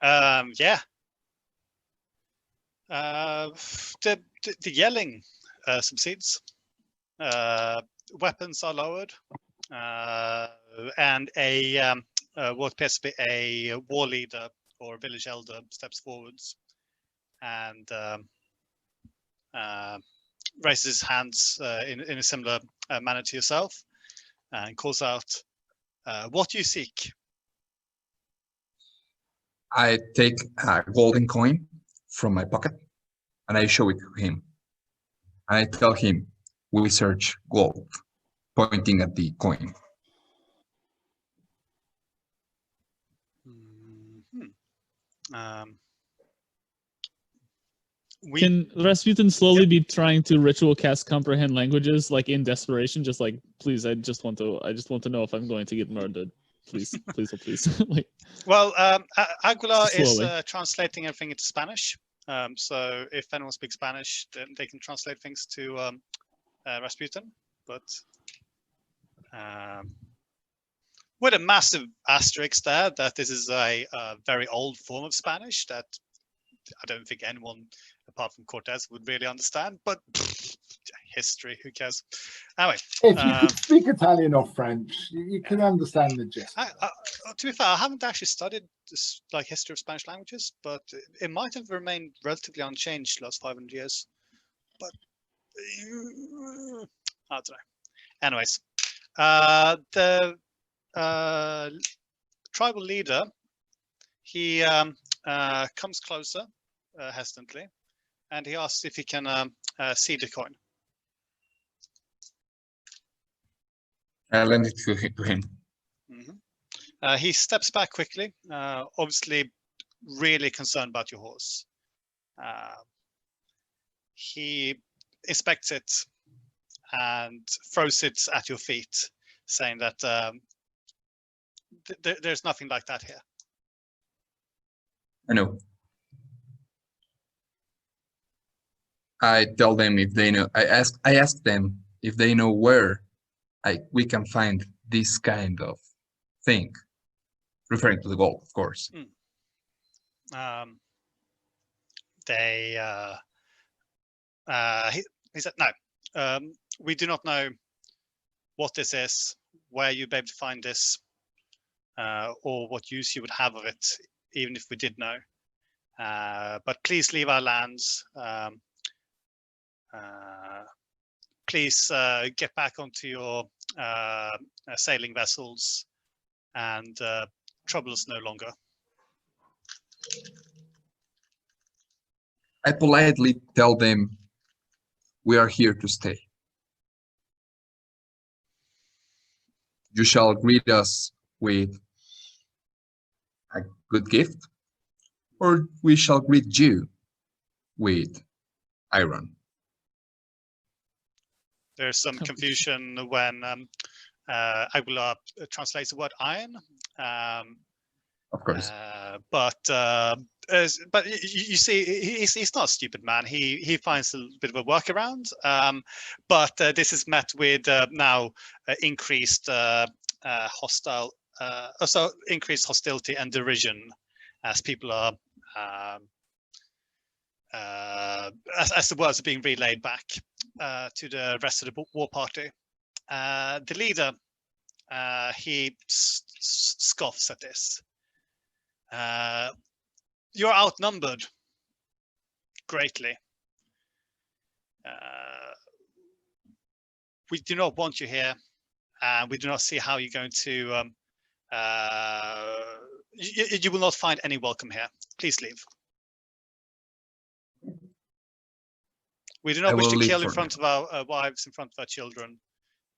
yeah. The yelling subsides. Weapons are lowered, and what appears to be a war leader or a village elder steps forwards and raises his hands in a similar manner to yourself and calls out, "What do you seek?" I take a golden coin from my pocket and I show it to him. I tell him, we search gold, pointing at the coin. Can Rasputin slowly be trying to ritual cast comprehend languages, like in desperation, just like, please, I just want to know if I'm going to get murdered. Please, please, oh, please. Like, well, Aguilar is slowly. translating everything into Spanish. So if anyone speaks Spanish, then they can translate things to Rasputin. But with a massive asterisk there, that this is a very old form of Spanish that I don't think anyone apart from Cortés would really understand. But history, who cares? Anyway, If you could speak Italian or French, you can understand the gist. To be fair, I haven't actually studied this, like, history of Spanish languages, but it might have remained relatively unchanged the last 500 years. But I don't know. Anyways, the tribal leader, he comes closer hesitantly, and he asks if he can see the coin. I lend it to him. Mm-hmm. He steps back quickly, obviously really concerned about your horse. He inspects it and throws it at your feet, saying that there's nothing like that here. I know. I tell them if they know. I ask them if they know where we can find this kind of thing, referring to the gold, of course. He said, no, we do not know what this is, where you'd be able to find this, or what use you would have of it, even if we did know. But please leave our lands. Please get back onto your sailing vessels and trouble us no longer. I politely tell them we are here to stay. You shall greet us with a good gift, or we shall greet you with iron. There's some confusion when Aguilar translates the word iron. Of course. But you see, he's not a stupid man. He finds a bit of a workaround. But this is met with now increased increased hostility and derision as people are as the words are being relayed back to the rest of the war party. The leader, he scoffs at this. You're outnumbered greatly. We do not want you here, and we do not see how you're going to. You will not find any welcome here. Please leave. We do I not wish will to leave kill in for front of our wives, in front of our children.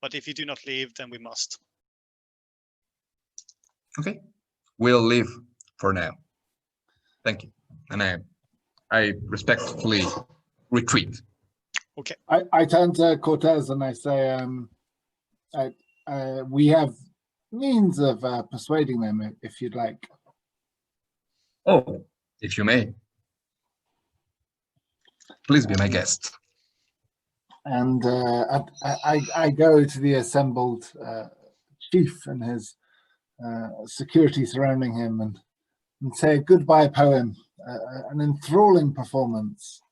But if you do not leave, then we must. Okay, we'll leave for now. Thank you. And I respectfully retreat. Okay. I turn to Cortés and I say, we have means of persuading them if you'd like. Oh, if you may. Please be my guest. And I go to the assembled chief and his security surrounding him and say a goodbye poem, an enthralling performance.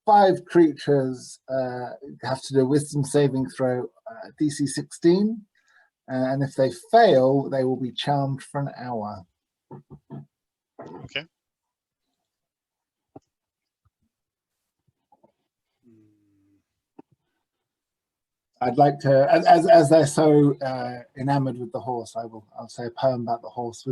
5 creatures have to do a wisdom saving throw, DC 16, and if they fail, they will be charmed for an hour. Okay. I'd like to, as they're so enamored with the horse, I'll say a poem about the horse.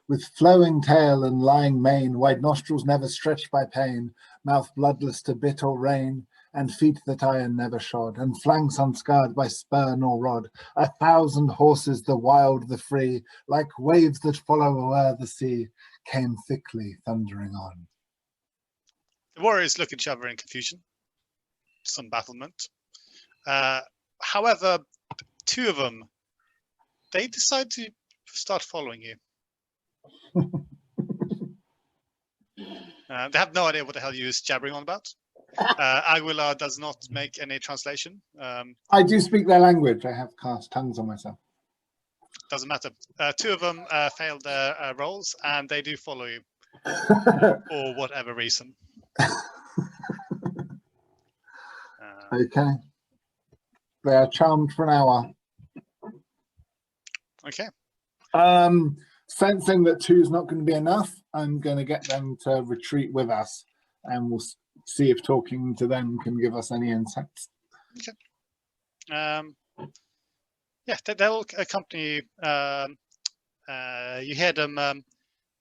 With flowing tail and lying mane, wide nostrils never stretched by pain, mouth bloodless to bit or rein, and feet that iron never shod, and flanks unscarred by spur nor rod. 1,000 horses, the wild, the free, like waves that follow o'er the sea, came thickly thundering on. The warriors look at each other in confusion, some bafflement. However, 2 of them, they decide to start following you. They have no idea what the hell you is jabbering on about. Aguilar does not make any translation. I do speak their language. I have cast tongues on myself. Doesn't matter. 2 of them failed their rolls, and they do follow you for whatever reason. Okay. They are charmed for an hour. Okay. Sensing that 2 is not going to be enough, I'm going to get them to retreat with us, and we'll see if talking to them can give us any insights. Okay. Yeah, they'll accompany you. You hear them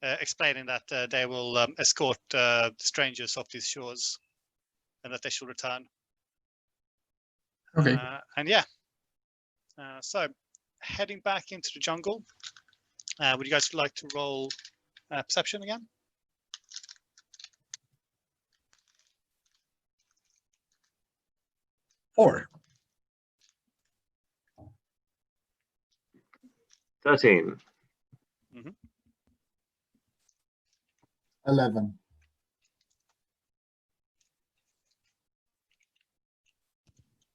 explaining that they will escort strangers off these shores, and that they shall return. Okay. And yeah, so heading back into the jungle. Would you guys like to roll perception again? Four. 13. 11.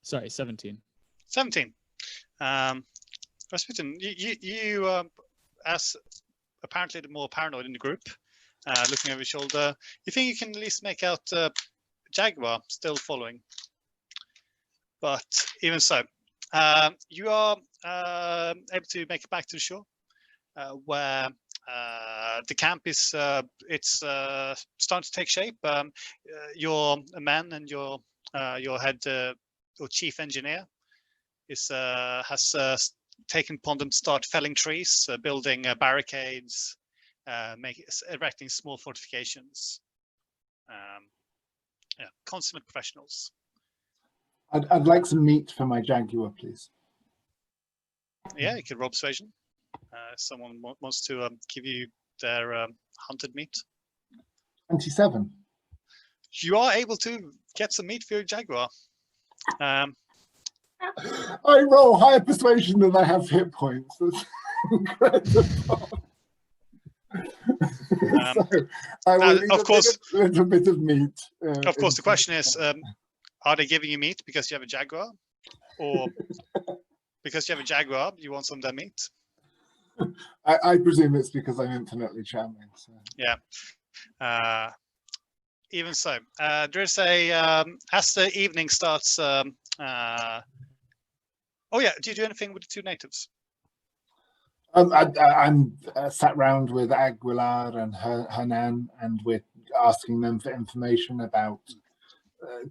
Sorry, 17. 17. Rasputin, you as apparently the more paranoid in the group, looking over your shoulder, you think you can at least make out Jaguar still following. But even so, you are able to make it back to the shore, where the camp is it's starting to take shape. Your man and your head, your chief engineer, has taken upon them to start felling trees, building barricades, erecting small fortifications. Yeah, consummate professionals. I'd like some meat for my Jaguar, please. Yeah, you could roll persuasion. Someone wants to give you their hunted meat. 27. You are able to get some meat for your Jaguar. I roll higher persuasion than I have hit points. That's incredible. So I will eat of course, a little bit of meat. Of course, the question is, are they giving you meat because you have a Jaguar? Or because you have a Jaguar, you want some of their meat? I presume it's because I'm infinitely charming. So. Yeah. Even so, there is a, as the evening starts, oh yeah, do you do anything with the 2 natives? I'm sat round with Aguilar and Hernán, and we're asking them for information about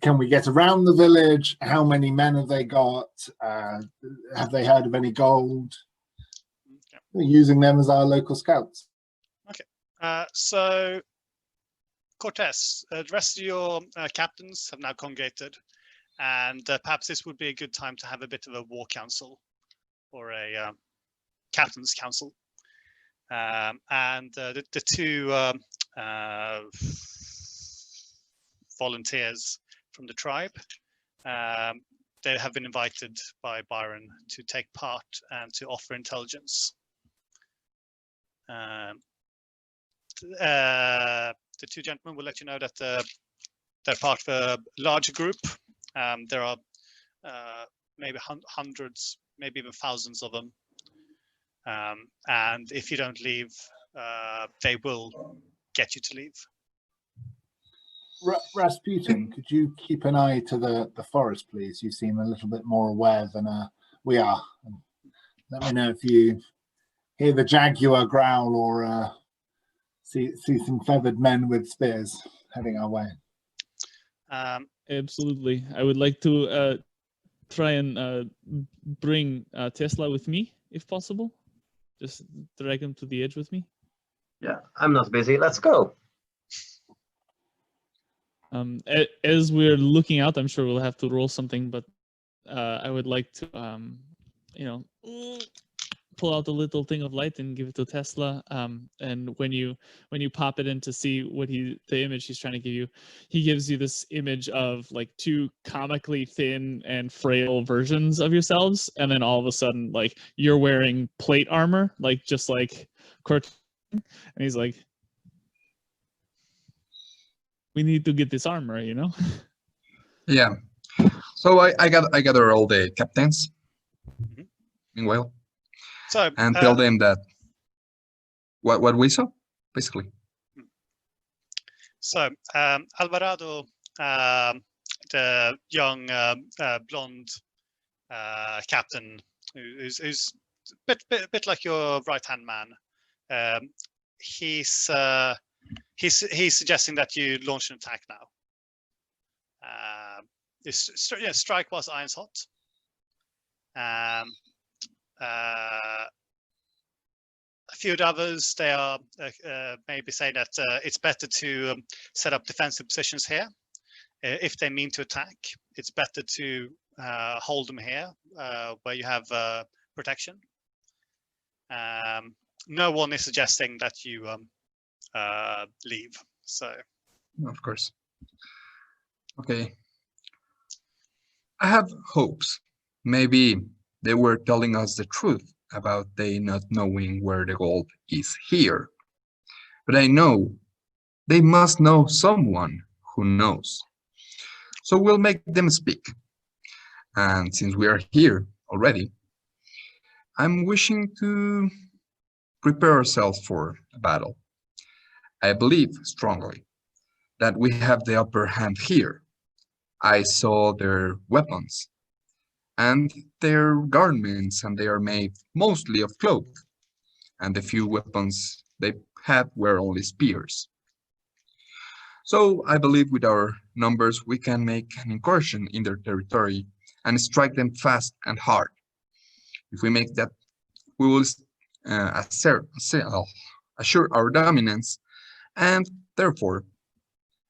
can we get around the village? How many men have they got? Have they heard of any gold? Okay. We're using them as our local scouts. Okay. So Cortés, the rest of your captains have now congregated, and perhaps this would be a good time to have a bit of a war council or a captain's council. And the two volunteers from the tribe, they have been invited by Byron to take part and to offer intelligence. The two gentlemen will let you know that they're part of a larger group. There are maybe hundreds, maybe even thousands of them. And if you don't leave, they will get you to leave. Rasputin, could you keep an eye to the forest, please? You seem a little bit more aware than we are. Let me know if you hear the jaguar growl or see some feathered men with spears heading our way. Absolutely. I would like to try and bring Tesla with me, if possible. Just drag him to the edge with me. Yeah, I'm not busy. Let's go. As we're looking out, I'm sure we'll have to roll something, but I would like to, pull out the little thing of light and give it to Tesla. And when you pop it in to see what the image he's trying to give you, he gives you this image of like two comically thin and frail versions of yourselves, and then all of a sudden, like you're wearing plate armor, like just like Cortés, and he's like, "We need to get this armor, you know." Yeah. So I gather all the captains. Mhm. Meanwhile. So And tell them that what we saw, basically. So Alvarado, the young blonde captain, who's a bit like your right-hand man, he's suggesting that you launch an attack now. Strike whilst iron's hot. A few others, they are maybe say that it's better to set up defensive positions here. If they mean to attack, it's better to hold them here where you have protection. No one is suggesting that you leave. So, Of course. Okay. I have hopes. Maybe they were telling us the truth about they not knowing where the gold is here. But I know they must know someone who knows. So we'll make them speak. And since we are here already, I'm wishing to prepare ourselves for a battle. I believe strongly that we have the upper hand here. I saw their weapons and their garments, and they are made mostly of cloth, and the few weapons they had were only spears. So I believe with our numbers we can make an incursion in their territory and strike them fast and hard. If we make that, we will assure our dominance, and therefore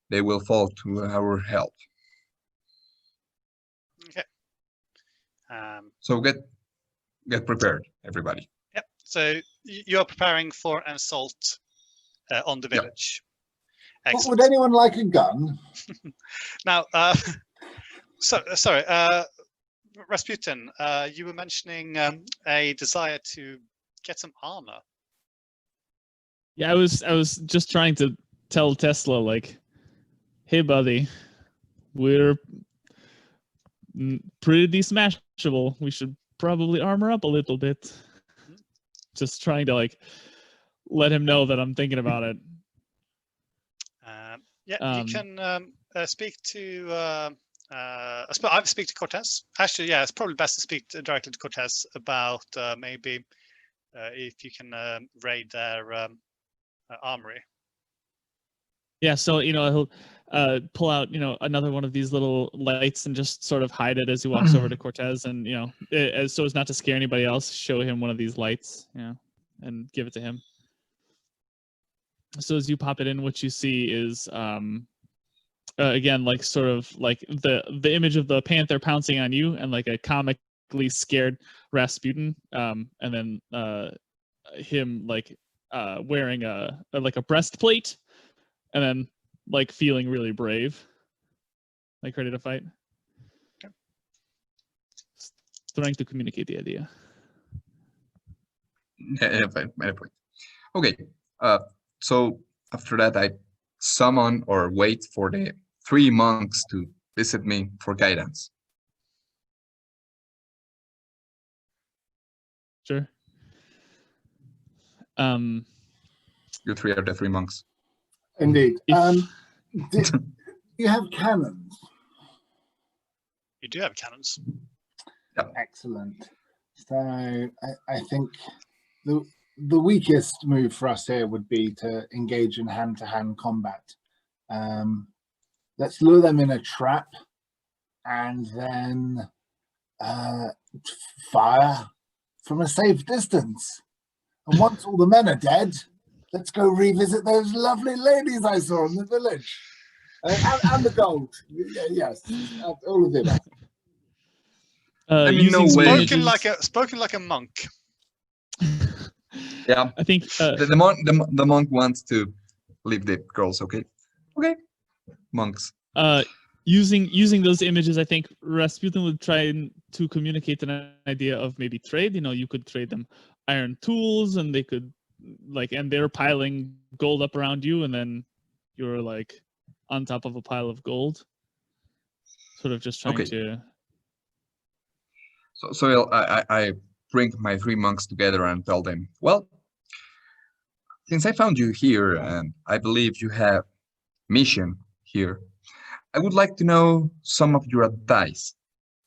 they will fall to our help. okay. So get prepared, everybody. Yep. So you're preparing for an assault on the Yeah. village. Would Excellent. anyone like a gun? Now, sorry, Rasputin, you were mentioning a desire to get some armor. Yeah, I was just trying to tell Tesla, like, hey buddy, we're pretty smashable. We should probably armor up a little bit. Just trying to like let him know that I'm thinking about it. You can speak to I speak to Cortés. Actually, yeah, it's probably best to speak directly to Cortés about maybe if you can raid their armory. Yeah, so he'll pull out another one of these little lights and just sort of hide it as he walks over to Cortés, and so as not to scare anybody else, show him one of these lights, and give it to him. So as you pop it in, what you see is again, like sort of like the image of the panther pouncing on you, and like a comically scared Rasputin, and then him like wearing a breastplate, and then like feeling really brave, like ready to fight. Okay. Trying to communicate the idea. Okay. So after that, I summon or wait for the 3 monks to visit me for guidance. Sure. You 3 are the 3 monks. Indeed. If- You have cannons. You do have cannons. Excellent. So I think the weakest move for us here would be to engage in hand-to-hand combat. Let's lure them in a trap and then fire from a safe distance. And once all the men are dead, let's go revisit those lovely ladies I saw in the village. And the gold. Yes, all of it. I mean, no using way. Spoken like a monk. Yeah. I think The monk wants to leave the girls. Okay. Monks. using those images, I think Rasputin would try to communicate an idea of maybe trade. You know, you could trade them iron tools, and they could and they're piling gold up around you, and then you're like on top of a pile of gold, sort of just trying to. So I bring my 3 monks together and tell them, well, since I found you here and I believe you have mission here, I would like to know some of your advice.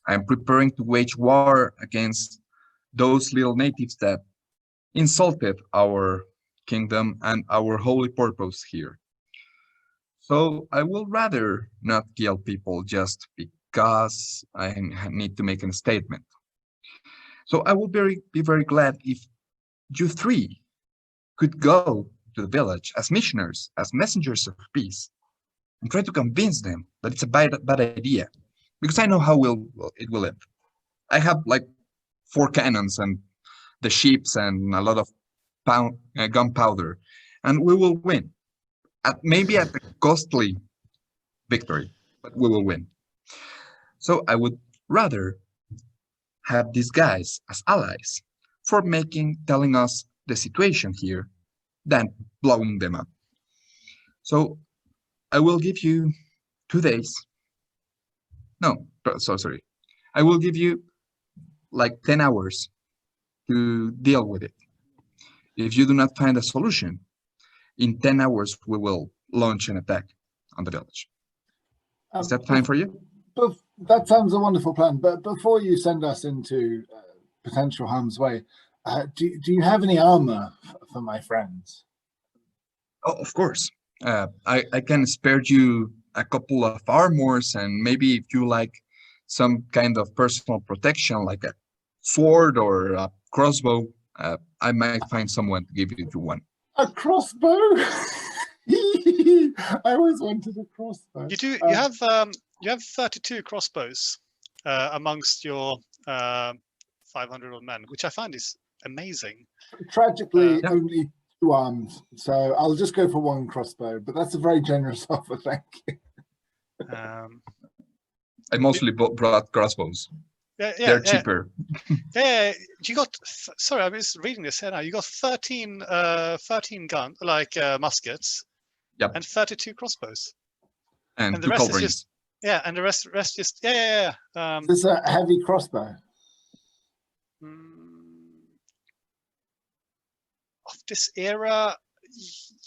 I am preparing to wage war against those little natives that insulted our kingdom and our holy purpose here. So I will rather not kill people just because I need to make a statement. So I will be very glad if you 3 could go to the village as missioners, as messengers of peace, and try to convince them that it's a bad idea, because I know how it will end. I have like 4 cannons and the ships and a lot of gunpowder, and we will win. Maybe at a costly victory, but we will win. So I would rather have these guys as allies for telling us the situation here than blowing them up. So I will give you 2 days. No, so sorry. I will give you like 10 hours to deal with it. If you do not find a solution, in 10 hours, we will launch an attack on the village. Is that fine for you? That sounds a wonderful plan. But before you send us into potential harm's way, do you have any armor for my friends? Oh, of course. I can spare you a couple of armors, and maybe if you like some kind of personal protection, like a sword or a crossbow, I might find someone to give you one. A crossbow? I always wanted a crossbow. You do. You have 32 crossbows amongst your 500 odd men, which I find is amazing. Tragically, only 2 arms, so I'll just go for 1 crossbow. But that's a very generous offer, thank you. I mostly brought crossbows. They're cheaper. Yeah, you got. Sorry, I was reading this here now. You got 13 guns, like muskets. Yep. And 32 crossbows. And the 2 rest culverins. is just and the rest just yeah. This is a heavy crossbow. Of this era,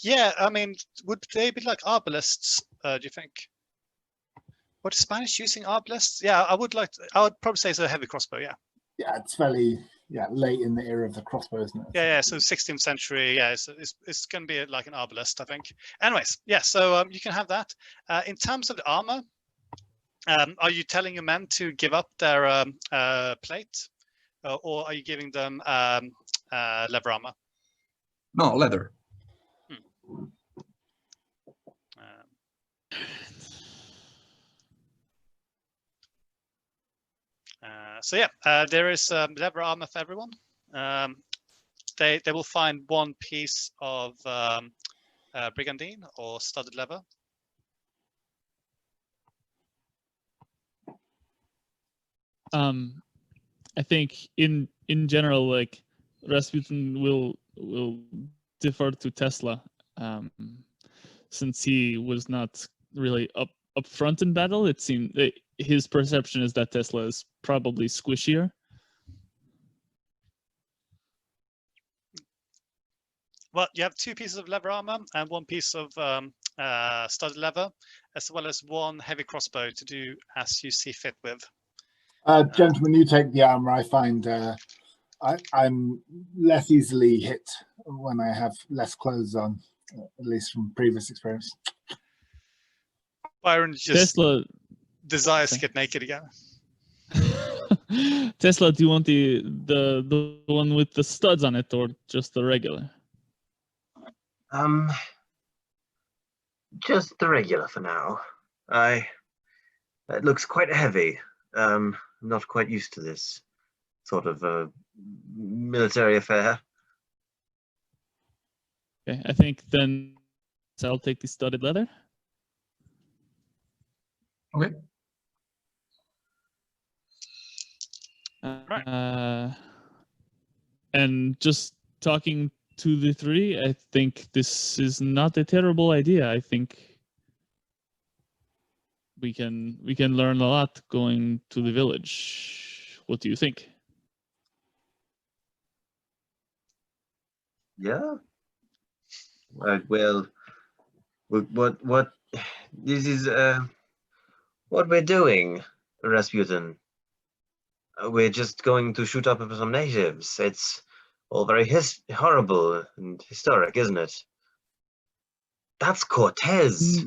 yeah. I mean, would they be like arbalists? Do you think? What is Spanish using arbalists? Yeah, I would probably say it's a heavy crossbow. Yeah. Yeah, it's fairly late in the era of the crossbow, isn't it? Yeah. So 16th century. Yeah, it's going to be like an arbalist, I think. Anyways, yeah. So you can have that. In terms of the armor, are you telling your men to give up their plate, or are you giving them leather armor? No, leather. So yeah, there is leather armor for everyone. They will find one piece of brigandine or studded leather. I think in general, like Rasputin will defer to Tesla, since he was not really up front in battle. It seemed his perception is that Tesla is probably squishier. Well, you have 2 pieces of leather armor and 1 piece of studded leather, as well as 1 heavy crossbow to do as you see fit with. Gentlemen, you take the armor. I find I'm less easily hit when I have less clothes on, at least from previous experience. Byron just Tesla desires to get naked again. Tesla, do you want the one with the studs on it or just the regular? Just the regular for now. It looks quite heavy. I'm not quite used to this sort of military affair. Okay, I think then I'll take the studded leather. Okay. And just talking to the 3, I think this is not a terrible idea. I think we can learn a lot going to the village. What do you think? Yeah. Well, what this is what we're doing, Rasputin. We're just going to shoot up some natives. It's all very horrible and historic, isn't it? That's Cortés.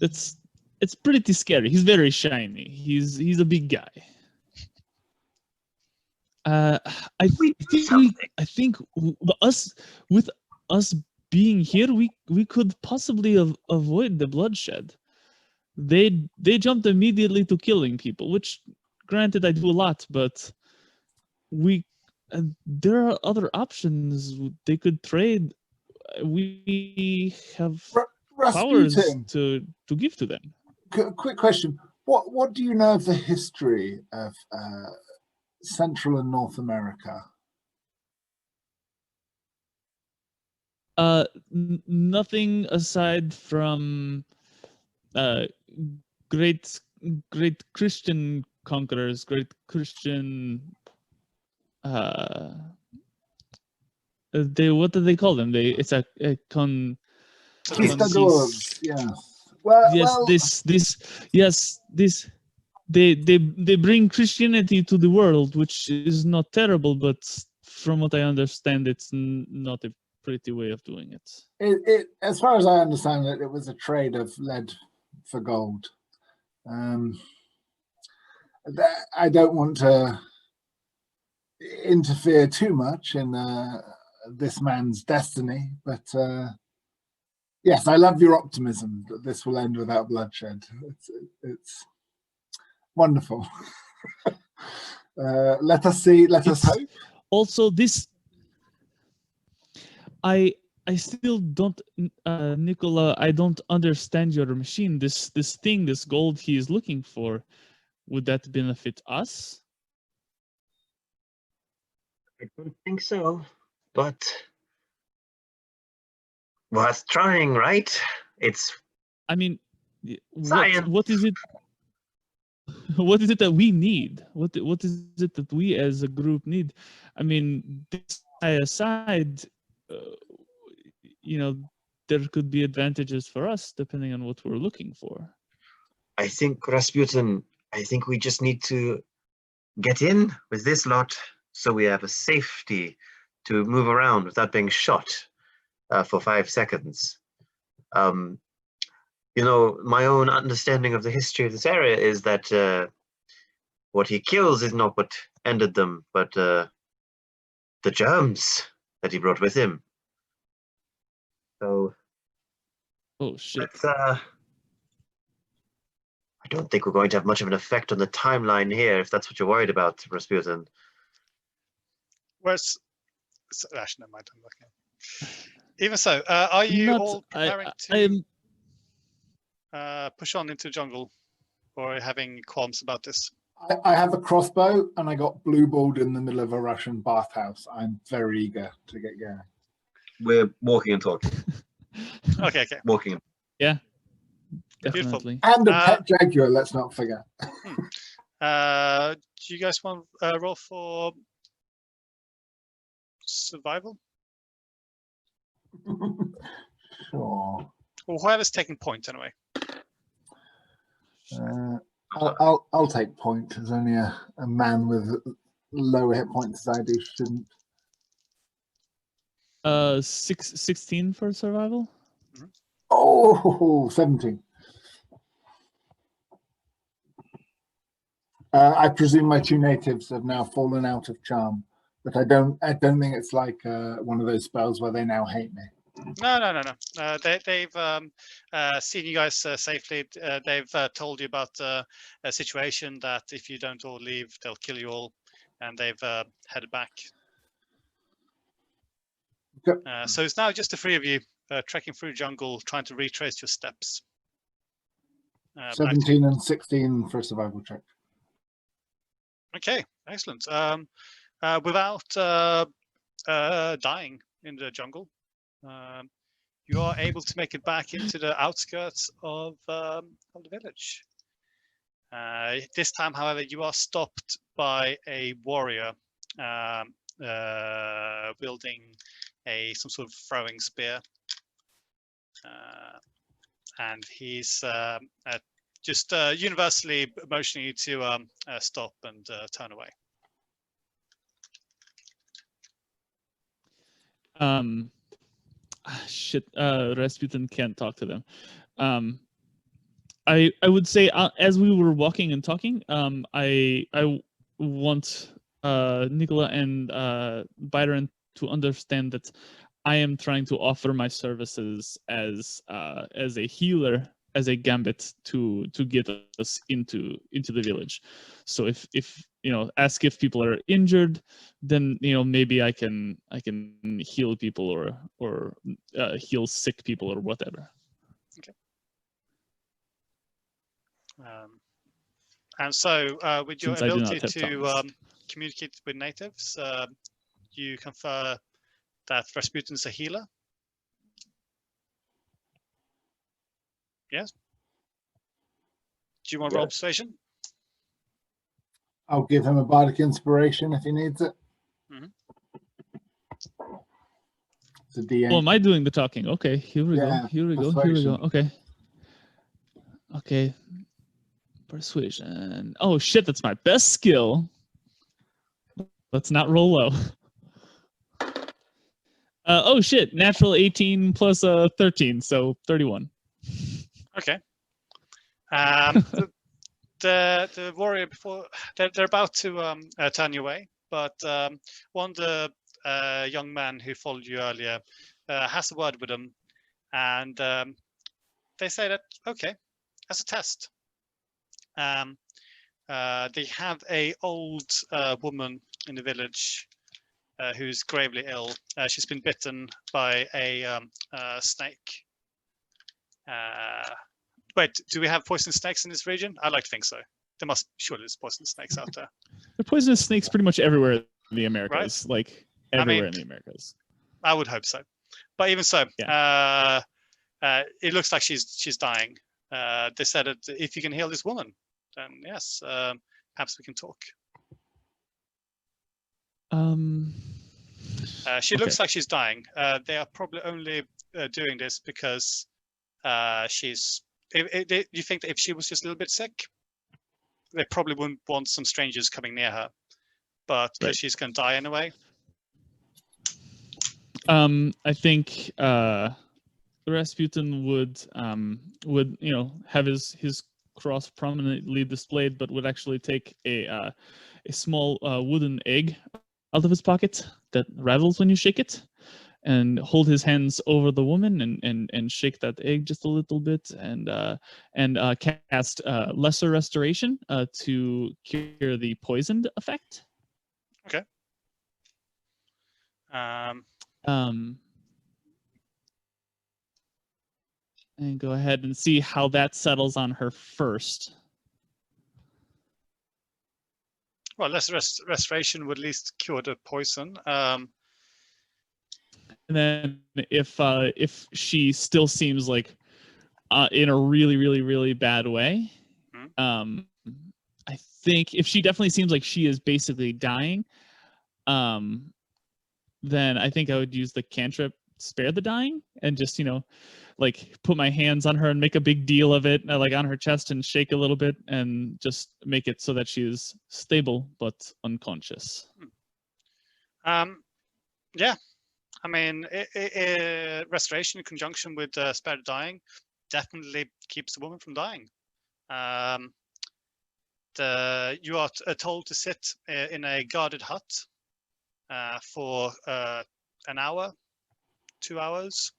It's pretty scary. He's very shiny. He's a big guy. I think with us being here, we could possibly avoid the bloodshed. They jumped immediately to killing people, which, granted, I do a lot, but there are other options. They could trade. We have powers to give to them. Quick question: What do you know of the history of Central and North America? Nothing aside from great Christian conquerors, great Christian. What do they call them? It's a conquistadors. Yeah. Well, they bring Christianity to the world, which is not terrible, but from what I understand, it's not a pretty way of doing it. It as far as I understand it, it was a trade of lead for gold. I don't want to interfere too much in this man's destiny, but yes, I love your optimism that this will end without bloodshed. It's wonderful. Let us see. Let us hope. Also, this I still don't, Nikola. I don't understand your machine. This thing, this gold he is looking for, would that benefit us? I don't think so, but worth trying, right? It's. I mean, what is it? What is it that we need? What is it that we as a group need? I mean, this aside, there could be advantages for us depending on what we're looking for. I think, Rasputin, I think we just need to get in with this lot so we have a safety to move around without being shot for 5 seconds. My own understanding of the history of this area is that what he kills is not what ended them, but the germs that he brought with him. So, oh shit! I don't think we're going to have much of an effect on the timeline here, if that's what you're worried about, Rasputin. Where's actually, never mind. I'm looking. Even so, are you all preparing to push on into the jungle, or having qualms about this? I have a crossbow, and I got blue balled in the middle of a Russian bathhouse. I'm very eager to get going. We're walking and talking. Okay. Walking. Yeah, Beautiful. definitely. And a pet jaguar, let's not forget. Do you guys want to roll for survival? Sure. Or whoever's taking point anyway. I'll take point. As only a man with lower hit points as I do shouldn't. 16 for survival. Oh, 17. I presume my two natives have now fallen out of charm, but I don't think it's like one of those spells where they now hate me. No. They've seen you guys safely. They've told you about a situation that if you don't all leave, they'll kill you all, and they've headed back. Okay. So it's now just the three of you trekking through jungle, trying to retrace your steps. 17 and 16 for a survival check. Okay, excellent. Without dying in the jungle, you are able to make it back into the outskirts of the village. This time, however, you are stopped by a warrior wielding some sort of throwing spear, and he's just universally motioning you to stop and turn away. Shit, Rasputin can't talk to them. I would say as we were walking and talking, I want Nikola and Byron to understand that I am trying to offer my services as a healer, as a gambit to get us into the village. So if ask if people are injured, then maybe I can heal people or heal sick people or whatever. Okay. And so with your ability to communicate with natives, you confer that Rasputin's a healer. Yes. Do you want to roll persuasion? I'll give him a bardic inspiration if he needs it. Mm-hmm. It's a D8. Oh, am I doing the talking? Okay, here we go. Here we go. Okay. Persuasion. Oh shit, that's my best skill. Let's not roll low. Oh shit, natural 18 plus 13, so 31. Okay. The warrior before they're about to turn you away, but one of the young men who followed you earlier has a word with them, and they say that okay, as a test, they have a old woman in the village who's gravely ill. She's been bitten by a snake. Wait, do we have poisonous snakes in this region? I like to think so. There must surely there's poisonous snakes out there. There are poisonous snakes pretty much everywhere in the Americas, right? like everywhere in the Americas. I would hope so, but even so, yeah. It looks like she's dying. They said that if you can heal this woman, then yes, perhaps we can talk. She looks like she's dying. They are probably only doing this because she's. You think that if she was just a little bit sick, they probably wouldn't want some strangers coming near her, but because she's going to die anyway. I think Rasputin would have his cross prominently displayed, but would actually take a small wooden egg out of his pocket that rattles when you shake it, and hold his hands over the woman and shake that egg just a little bit and cast lesser restoration to cure the poisoned effect. Okay. And go ahead and see how that settles on her first. Well, lesser restoration would at least cure the poison. And then if she still seems like in a really bad way, I think if she definitely seems like she is basically dying, then I think I would use the cantrip Spare the Dying and just, like put my hands on her and make a big deal of it, like on her chest, and shake a little bit and just make it so that she is stable but unconscious. Yeah. I mean, restoration in conjunction with Spare the Dying definitely keeps the woman from dying. You are told to sit in a guarded hut for an hour, 2 hours.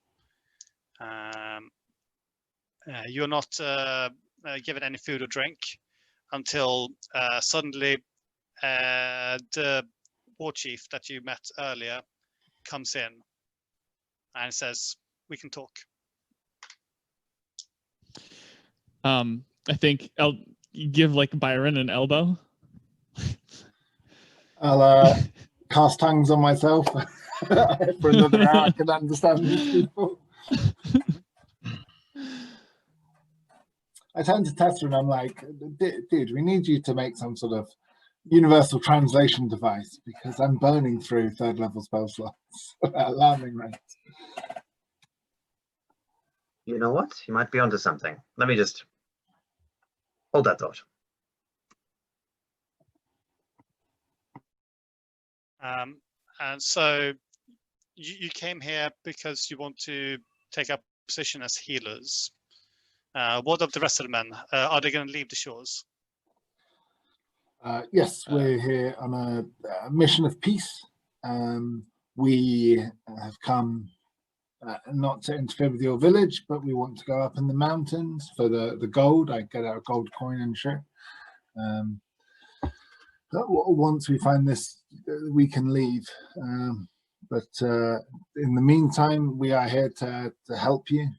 You're not given any food or drink until suddenly the war chief that you met earlier comes in and says, "We can talk." I think I'll give like Byron an elbow. I'll cast tongues on myself for another hour. I can understand these people. I turn to Tessa and I'm like, dude, we need you to make some sort of universal translation device because I'm burning through 3rd level spell slots at alarming rates. You know what? You might be onto something. Let me just hold that thought. And so you came here because you want to take up position as healers. What of the rest of the men? Are they going to leave the shores? Yes, we're here on a mission of peace. We have come not to interfere with your village, but we want to go up in the mountains for the gold. I get out a gold coin and share. Once we find this, we can leave. But in the meantime, we are here to help you,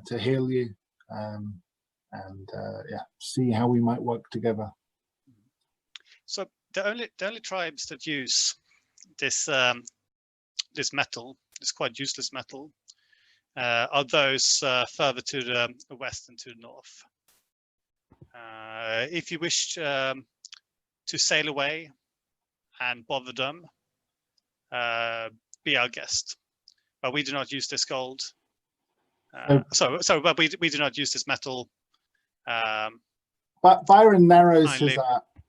to heal you, and see how we might work together. So the only tribes that use this this metal, this quite useless metal, are those further to the west and to the north. If you wish to sail away and bother them, be our guest. But we do not use this gold. But we do not use this metal. But Byron narrows his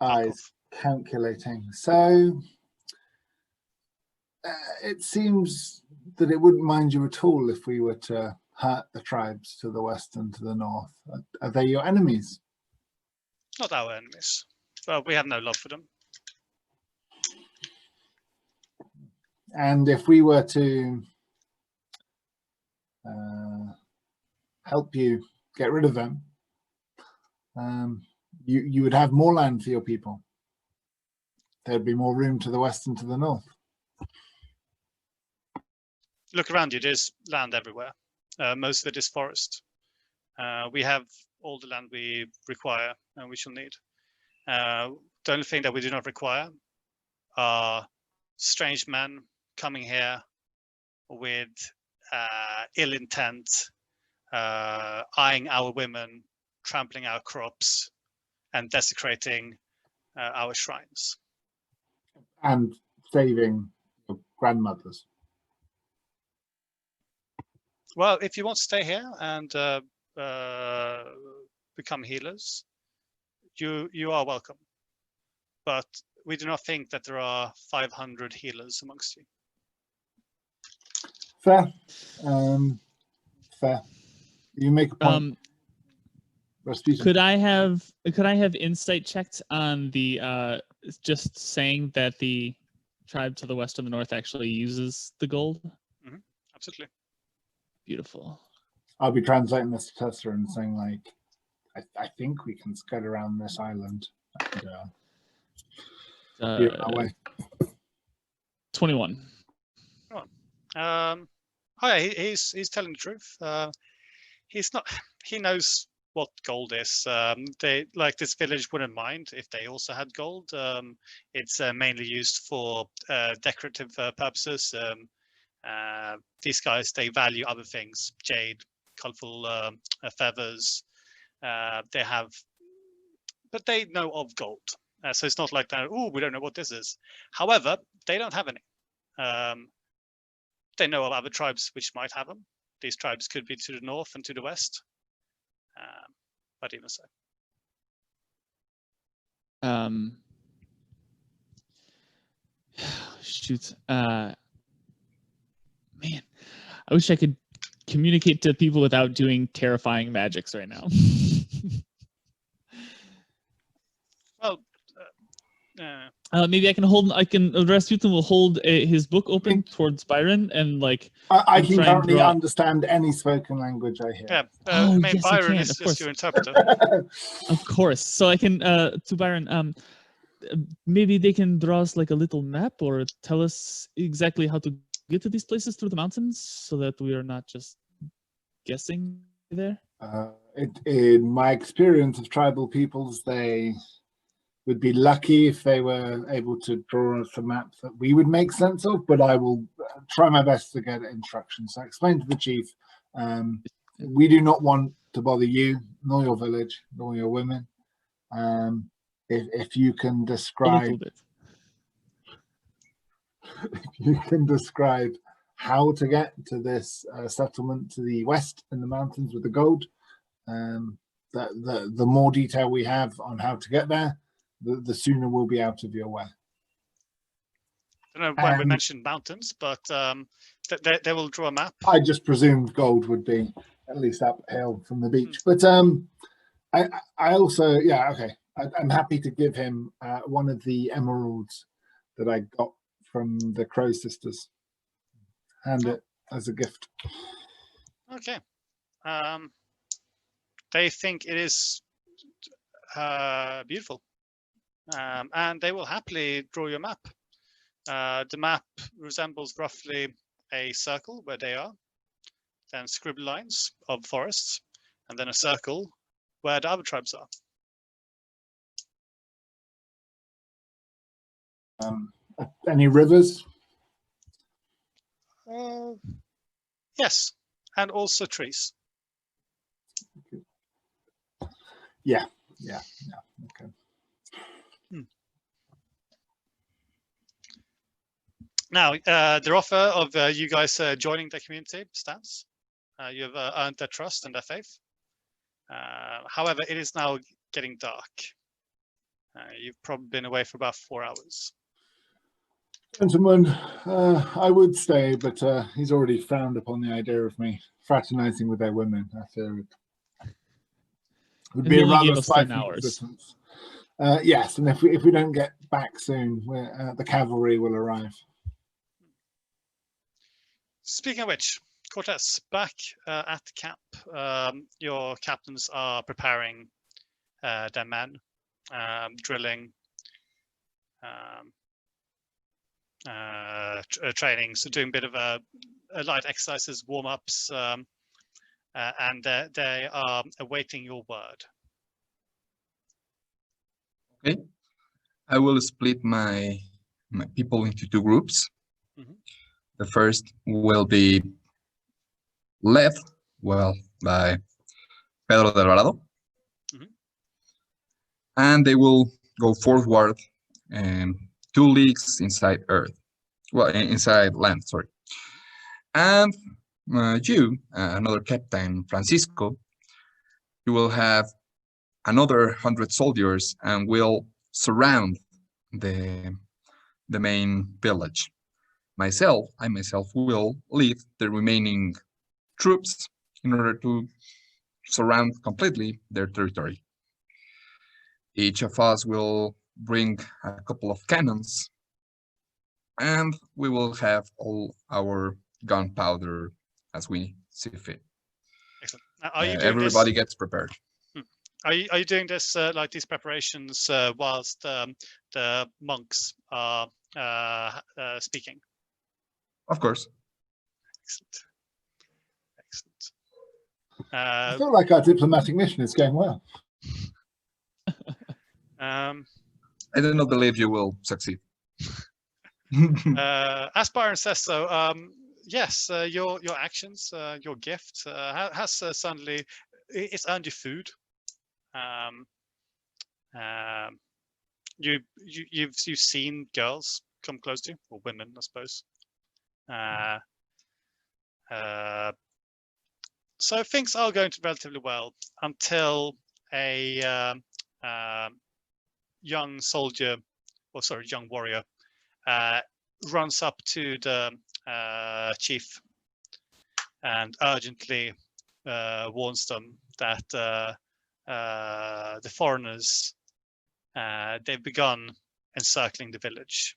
eyes, calculating. So it seems that it wouldn't mind you at all if we were to hurt the tribes to the west and to the north. Are they your enemies? Not our enemies. Well, we have no love for them. And if we were to help you get rid of them, you would have more land for your people. There'd be more room to the west and to the north. Look around you, there's land everywhere. Most of it is forest. We have all the land we require and we shall need. The only thing that we do not require are strange men coming here with ill intent, eyeing our women, trampling our crops, and desecrating our shrines. And saving your grandmothers. Well, if you want to stay here and become healers, you are welcome. But we do not think that there are 500 healers amongst you. Fair. Fair. You make a point. Rasputin. Could I have insight checked on the just saying that the tribe to the west and the north actually uses the gold? Absolutely. Beautiful. I'll be translating this to Tesla and saying, like, I think we can scud around this island and be on our way. 21. Oh yeah, he's telling the truth. He's not. He knows what gold is. They like this village wouldn't mind if they also had gold. It's mainly used for decorative purposes. These guys, they value other things: jade, colorful feathers. They have, but they know of gold. So it's not like that. Oh, we don't know what this is. However, they don't have any. They know of other tribes which might have them. These tribes could be to the north and to the west, but even so. Shoot. Man, I wish I could communicate to people without doing terrifying magics right now. Well, maybe I can Rasputin will hold his book open towards Byron and like I can try and currently draw- understand any spoken language I hear. yeah. Oh, I mean, yes, you Byron can, is of just course. your interpreter. Of course. So I can to Byron, maybe they can draw us like a little map or tell us exactly how to get to these places through the mountains so that we are not just guessing there. In my experience of tribal peoples, they would be lucky if they were able to draw us a map that we would make sense of, but I will try my best to get instructions. So I explained to the chief, we do not want to bother you, nor your village, nor your women. If you can A describe, little bit. if you can describe how to get to this settlement to the west in the mountains with the gold, the more detail we have on how to get there, the sooner we'll be out of your way. I don't know when we mentioned mountains, but they will draw a map. I just presumed gold would be at least uphill from the beach. But I also, yeah, okay. I'm happy to give him one of the emeralds that I got from the Crow sisters. Hand it as a gift. Okay. They think it is beautiful. And they will happily draw your map. The map resembles roughly a circle where they are, then scribbled lines of forests, and then a circle where the other tribes are. Any rivers? Yes, and also trees. Yeah. Okay. Now, the offer of you guys joining the community stands. You have earned their trust and their faith. However, it is now getting dark. You've probably been away for about 4 hours. Gentlemen, I would stay, but he's already frowned upon the idea of me fraternizing with their women. I fear it would be a rather stifling existence. Yes, and if we don't get back soon, the cavalry will arrive. Speaking of which, Cortés, back at the camp, your captains are preparing their men, drilling, training, so doing a bit of a light exercises, warm-ups, and they are awaiting your word. Okay, I will split my people into 2 groups. The first will be led, well, by Pedro del Alvarado, and they will go forward 2 leagues inside Earth, well, inside land, sorry. And you, another captain, Francisco, you will have another 100 soldiers and will surround the main village. I myself will lead the remaining troops in order to surround completely their territory. Each of us will bring a couple of cannons, and we will have all our gunpowder as we see fit. Excellent. Now, are you doing Everybody this? gets prepared. Are you doing this like these preparations whilst the monks are speaking? Of course. Excellent. Excellent. I feel like our diplomatic mission is going well. I do not believe you will succeed. As Byron says so, yes, your actions, your gift has suddenly it's earned you food. You've seen girls come close to you, or women, I suppose. So things are going to relatively well until a young soldier, or sorry, young warrior, runs up to the chief and urgently warns them that the foreigners, they've begun encircling the village.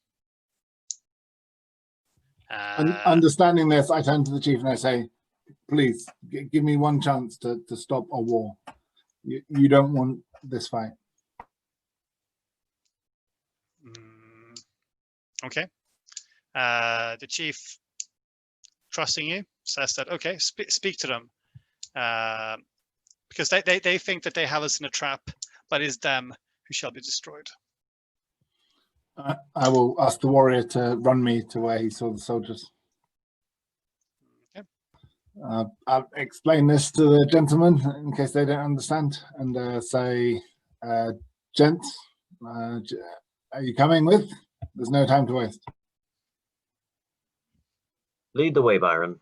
Understanding this, I turn to the chief and I say, please, give me one chance to stop a war. You don't want this fight. Okay. The chief, trusting you, says that, okay, speak to them. Because they think that they have us in a trap, but it's them who shall be destroyed. I will ask the warrior to run me to where he saw the soldiers. Okay. I'll explain this to the gentlemen in case they don't understand, and say, gents, are you coming with? There's no time to waste. Lead the way, Byron.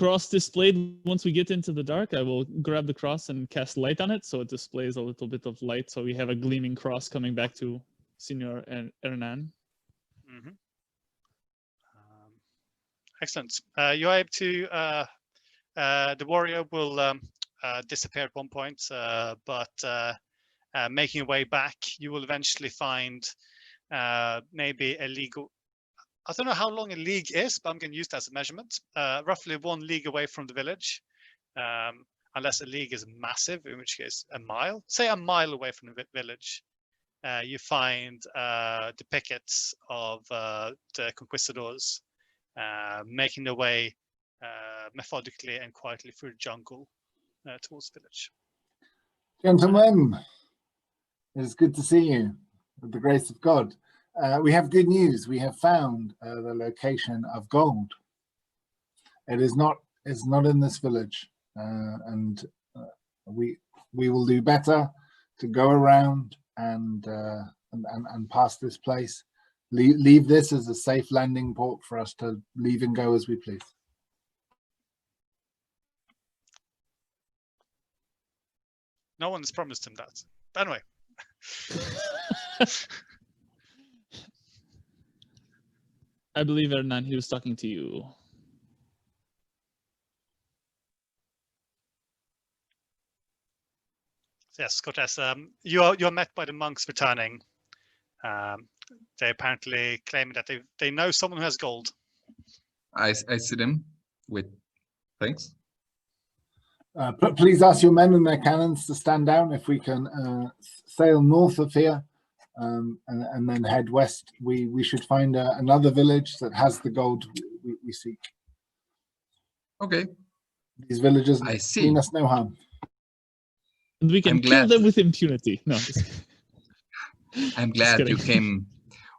Cross displayed. Once we get into the dark, I will grab the cross and cast light on it, so it displays a little bit of light. So we have a gleaming cross coming back to Senor Hernán. Mm-hmm. Excellent. You are able to. The warrior will disappear at one point, but making your way back, you will eventually find maybe a league. I don't know how long a league is, but I'm going to use that as a measurement. Roughly 1 league away from the village, unless a league is massive, in which case a mile. Say a mile away from the village, you find the pickets of the conquistadors making their way methodically and quietly through the jungle towards the village. Gentlemen, it's good to see you, with the grace of God. We have good news. We have found the location of gold. It's not in this village, and we will do better to go around and pass this place. Leave this as a safe landing port for us to leave and go as we please. No one's promised him that. But anyway. I believe, Hernán, he was talking to you. Yes, Cortés. You're met by the monks returning. They apparently claim that they know someone who has gold. I see them with thanks. Please ask your men and their cannons to stand down if we can sail north of here. And then head west. We should find another village that has the gold we seek. Okay. These villagers mean us no harm. And we can kill them with impunity. No. I'm glad you came.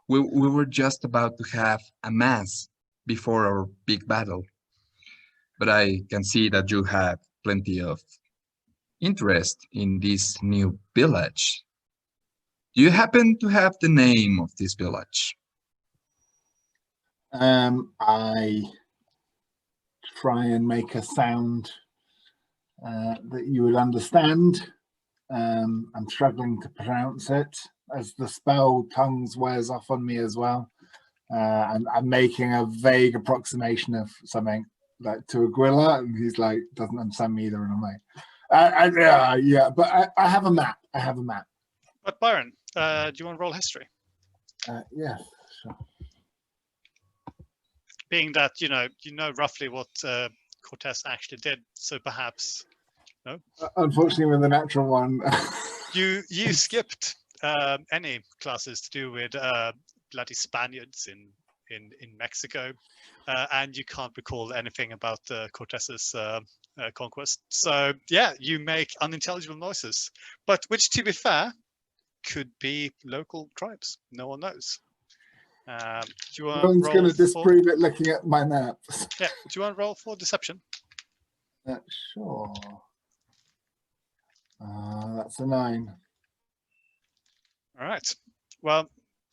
We were just about to have a mass before our big battle, but I can see that you have plenty of interest in this new village. Do you happen to have the name of this village? I try and make a sound that you would understand. I'm struggling to pronounce it as the spell tongues wears off on me as well. And I'm making a vague approximation of something like to Aguila, and he's like, doesn't understand me either. And I'm like, yeah, but I have a map. I have a map. But Byron, do you want to roll history? Yeah, sure. being that you know roughly what Cortés actually did, so perhaps no. Unfortunately, with the natural one, You skipped any classes to do with bloody Spaniards in Mexico, and you can't recall anything about Cortés's conquest. So yeah, you make unintelligible noises, but which, to be fair, could be local tribes. No one knows. Do you want no one's to going roll to disprove it looking at my maps. Yeah. Do you want to roll for deception? Sure. That's a 9. All right. Well,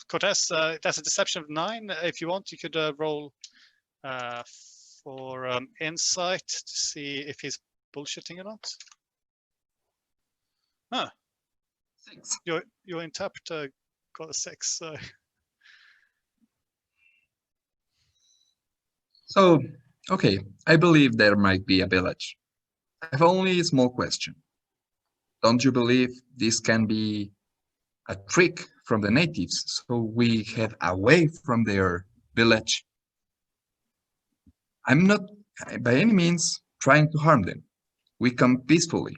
Cortés, that's a deception of 9. If you want, you could roll for insight to see if he's bullshitting or not. Huh. 6. Your interpreter got a 6. So, okay, I believe there might be a village. I have only a small question. Don't you believe this can be a trick from the natives so we head away from their village? I'm not by any means trying to harm them. We come peacefully.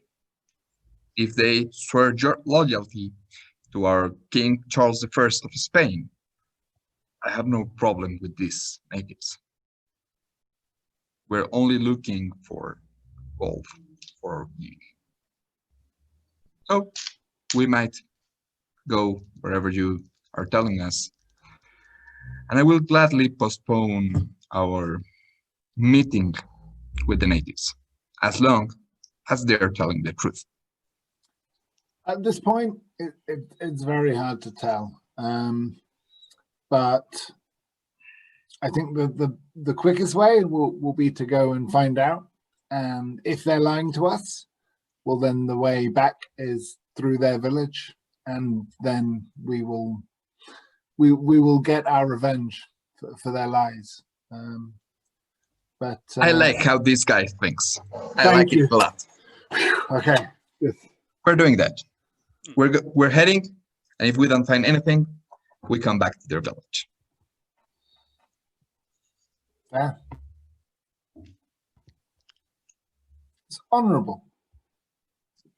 If they swear loyalty to our King Charles I of Spain, I have no problem with these natives. We're only looking for gold for you. So we might go wherever you are telling us. And I will gladly postpone our meeting with the natives, as long as they're telling the truth. At this point, it's very hard to tell. But I think the quickest way will be to go and find out. And if they're lying to us, well, then the way back is through their village, and then we will get our revenge for their lies. But I like how this guy thinks. I Thank like you. it a lot. Okay. Yes. We're doing that. We're heading, and if we don't find anything, we come back to their village. Yeah. It's honorable.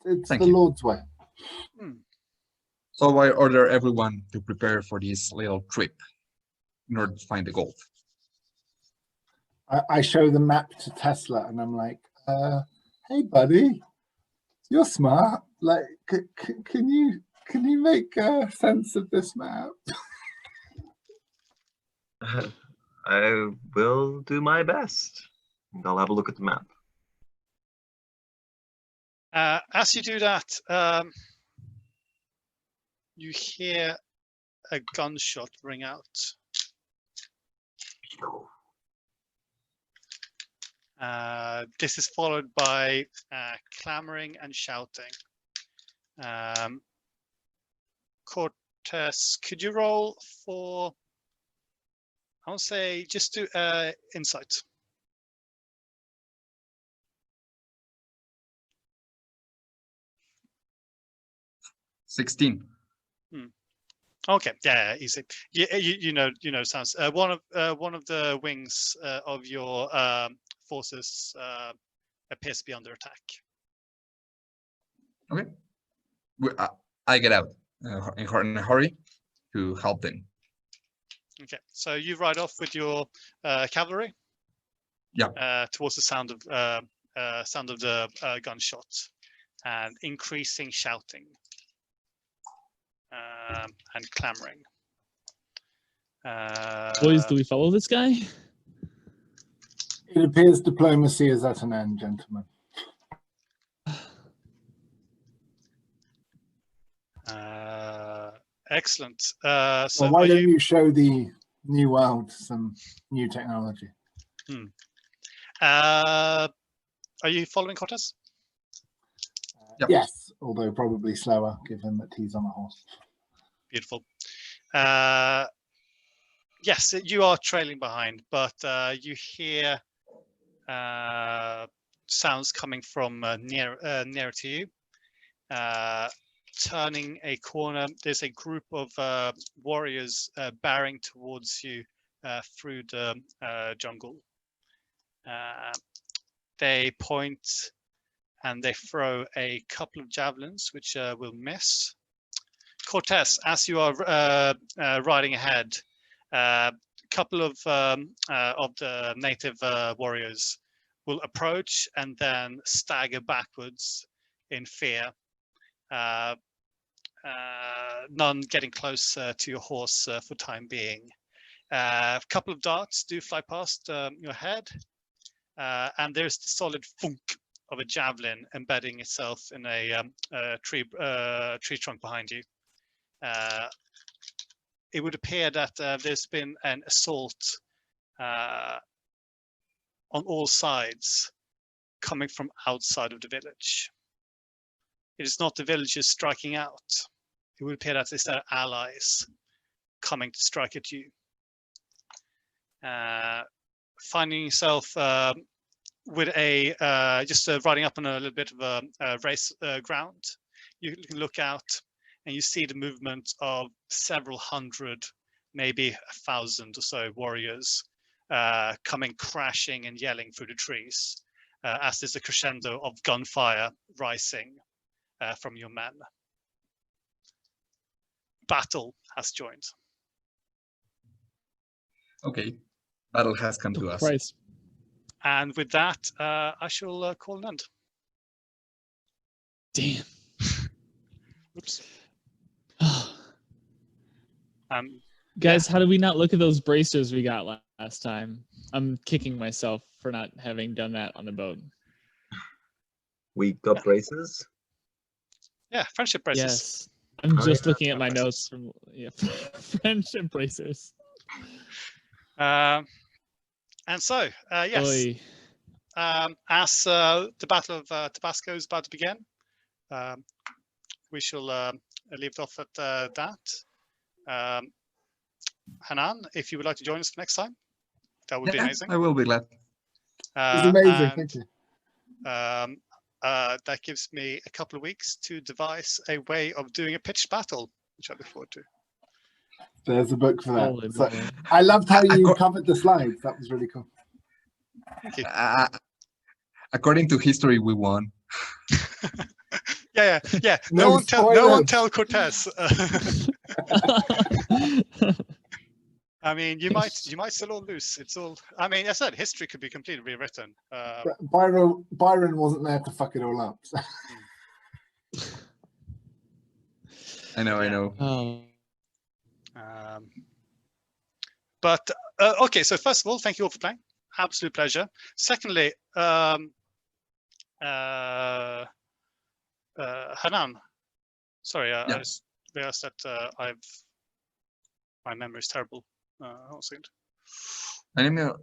It's Thank the you. Lord's way. So I order everyone to prepare for this little trip in order to find the gold. I show the map to Tesla, and I'm like, "Hey, buddy, you're smart. Like, can you make sense of this map?" I will do my best. And I'll have a look at the map. As you do that, you hear a gunshot ring out. This is followed by clamoring and shouting. Cortés, could you roll for, I want to say, just do insight. $16. Okay, yeah, easy. You know, sounds. One of the wings of your forces appears to be under attack. Okay. I get out in a hurry to help them. Okay, so you ride off with your cavalry. Yeah. Towards the sound of the gunshot and increasing shouting and clamoring. Boys, do we follow this guy? It appears diplomacy is at an end, gentlemen. Excellent. So well, why don't you show the new world some new technology? Are you following Cortés? Yep. Yes, although probably slower, given that he's on a horse. Beautiful. Yes, you are trailing behind, but you hear sounds coming from nearer to you. Turning a corner, there's a group of warriors barring towards you through the jungle. They point and they throw a couple of javelins, which will miss. Cortés, as you are riding ahead, a couple of the native warriors will approach and then stagger backwards in fear. None getting close to your horse for time being. A couple of darts do fly past your head, and there's the solid thunk of a javelin embedding itself in a tree trunk behind you. It would appear that there's been an assault on all sides coming from outside of the village. It is not the villagers striking out. It would appear that it's their allies coming to strike at you. Finding yourself with a just riding up on a little bit of a race ground, you can look out and you see the movement of several hundred, maybe 1,000 or so warriors coming crashing and yelling through the trees as there's a crescendo of gunfire rising from your men. Battle has joined. Okay, battle has come to us. Christ. And with that, I shall call an end. Damn. Oops. Guys, how did we not look at those bracers we got last time? I'm kicking myself for not having done that on the boat. We got braces. Yeah, friendship braces. Yes. I'm just yeah. looking at my notes from friendship bracers. And so, yes, Oy. as the Battle of Tabasco is about to begin, we shall leave it off at that. Hernán, if you would like to join us for next time, that would be amazing. I will be glad. It's amazing. Thank you. That gives me a couple of weeks to devise a way of doing a pitched battle, which I look forward to. There's a book for that. Holy So, boy. I loved how you covered the slides. That was really cool. Thank you. According to history, we won. Yeah. No No one spoilers. tell Cortés. I mean, you might still all lose. It's all. I mean, as I said, history could be completely rewritten. But Byron wasn't there to fuck it all up. So. I know. Oh. But okay, so first of all, thank you all for playing. Absolute pleasure. Secondly, Hernán, sorry, I just realized that my memory is terrible. Hold a second.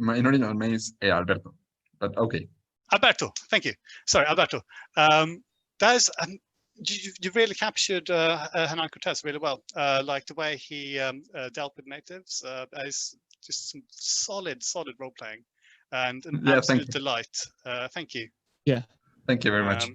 My original name is Alberto, but okay. Alberto, thank you. Sorry, Alberto. There's you really captured Hernán Cortés really well. Like the way he dealt with natives. Is just some solid role playing, and an absolute delight. Thank you. Yeah. Thank you very much.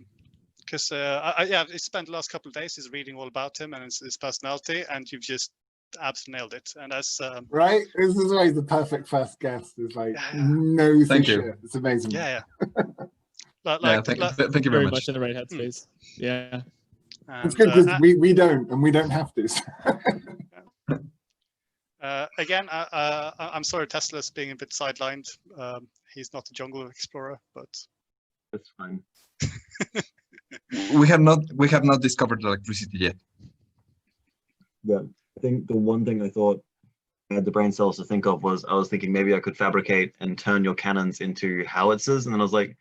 Because I spent the last couple of days just reading all about him and his personality, and you've just absolutely nailed it. And that's right. This is always the perfect first guest. It's like no Thank shit. you. It's amazing. Yeah. Thank you very Very much. much in the right headspace. Yeah. It's good because we don't, and we don't have to. Again, I'm sorry, Tesla's being a bit sidelined. He's not a jungle explorer, but That's fine. We have not discovered electricity yet. Yeah, I think the one thing I thought I had the brain cells to think of was I was thinking maybe I could fabricate and turn your cannons into howitzers, and then I was like,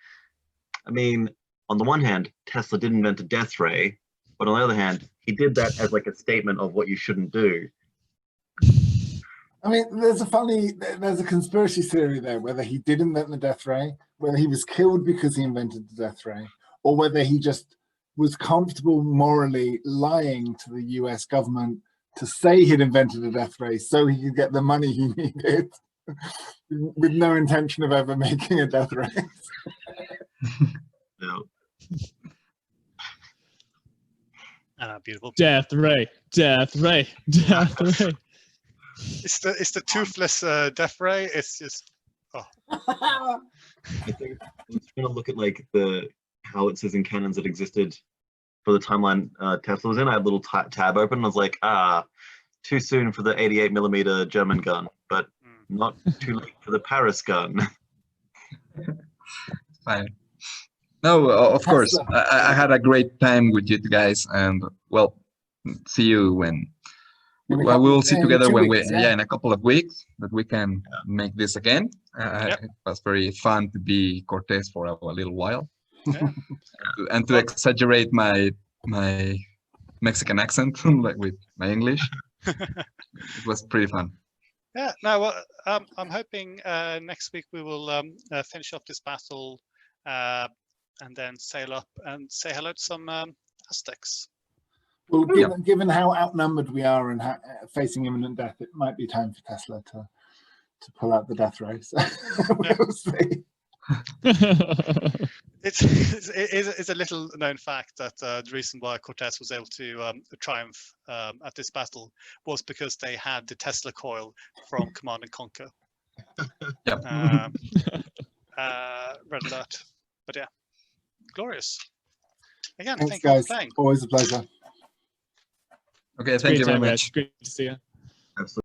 I mean, on the one hand, Tesla did invent a death ray, but on the other hand, he did that as like a statement of what you shouldn't do. I mean, there's a conspiracy theory there, whether he did invent the death ray, whether he was killed because he invented the death ray, or whether he just was comfortable morally lying to the US government to say he'd invented a death ray so he could get the money he needed with no intention of ever making a death ray. No. beautiful. Death ray. It's the toothless death ray. It's just I think I was trying to look at like the howitzers and cannons that existed for the timeline Tesla was in. I had a little tab open and I was like, too soon for the 88mm German gun, but not too late for the Paris gun. Fine. No, of course. I had a great time with you guys, and well, see you when. Well, we will see together when we, in a couple of weeks, that we can make this again. It was very fun to be Cortés for a little while, and to exaggerate my Mexican accent like with my English. It was pretty fun. Yeah. No, well, I'm hoping next week we will finish off this battle and then sail up and say hello to some Aztecs. Well, given how outnumbered we are and facing imminent death, it might be time for Tesla to pull out the death race. We'll see. It's a little known fact that the reason why Cortés was able to triumph at this battle was because they had the Tesla coil from Command and Conquer. Red alert. But yeah, glorious. Again, Thanks, thank you guys. for playing. Always a pleasure. Okay, thank you very much. Great to see you. Absolutely.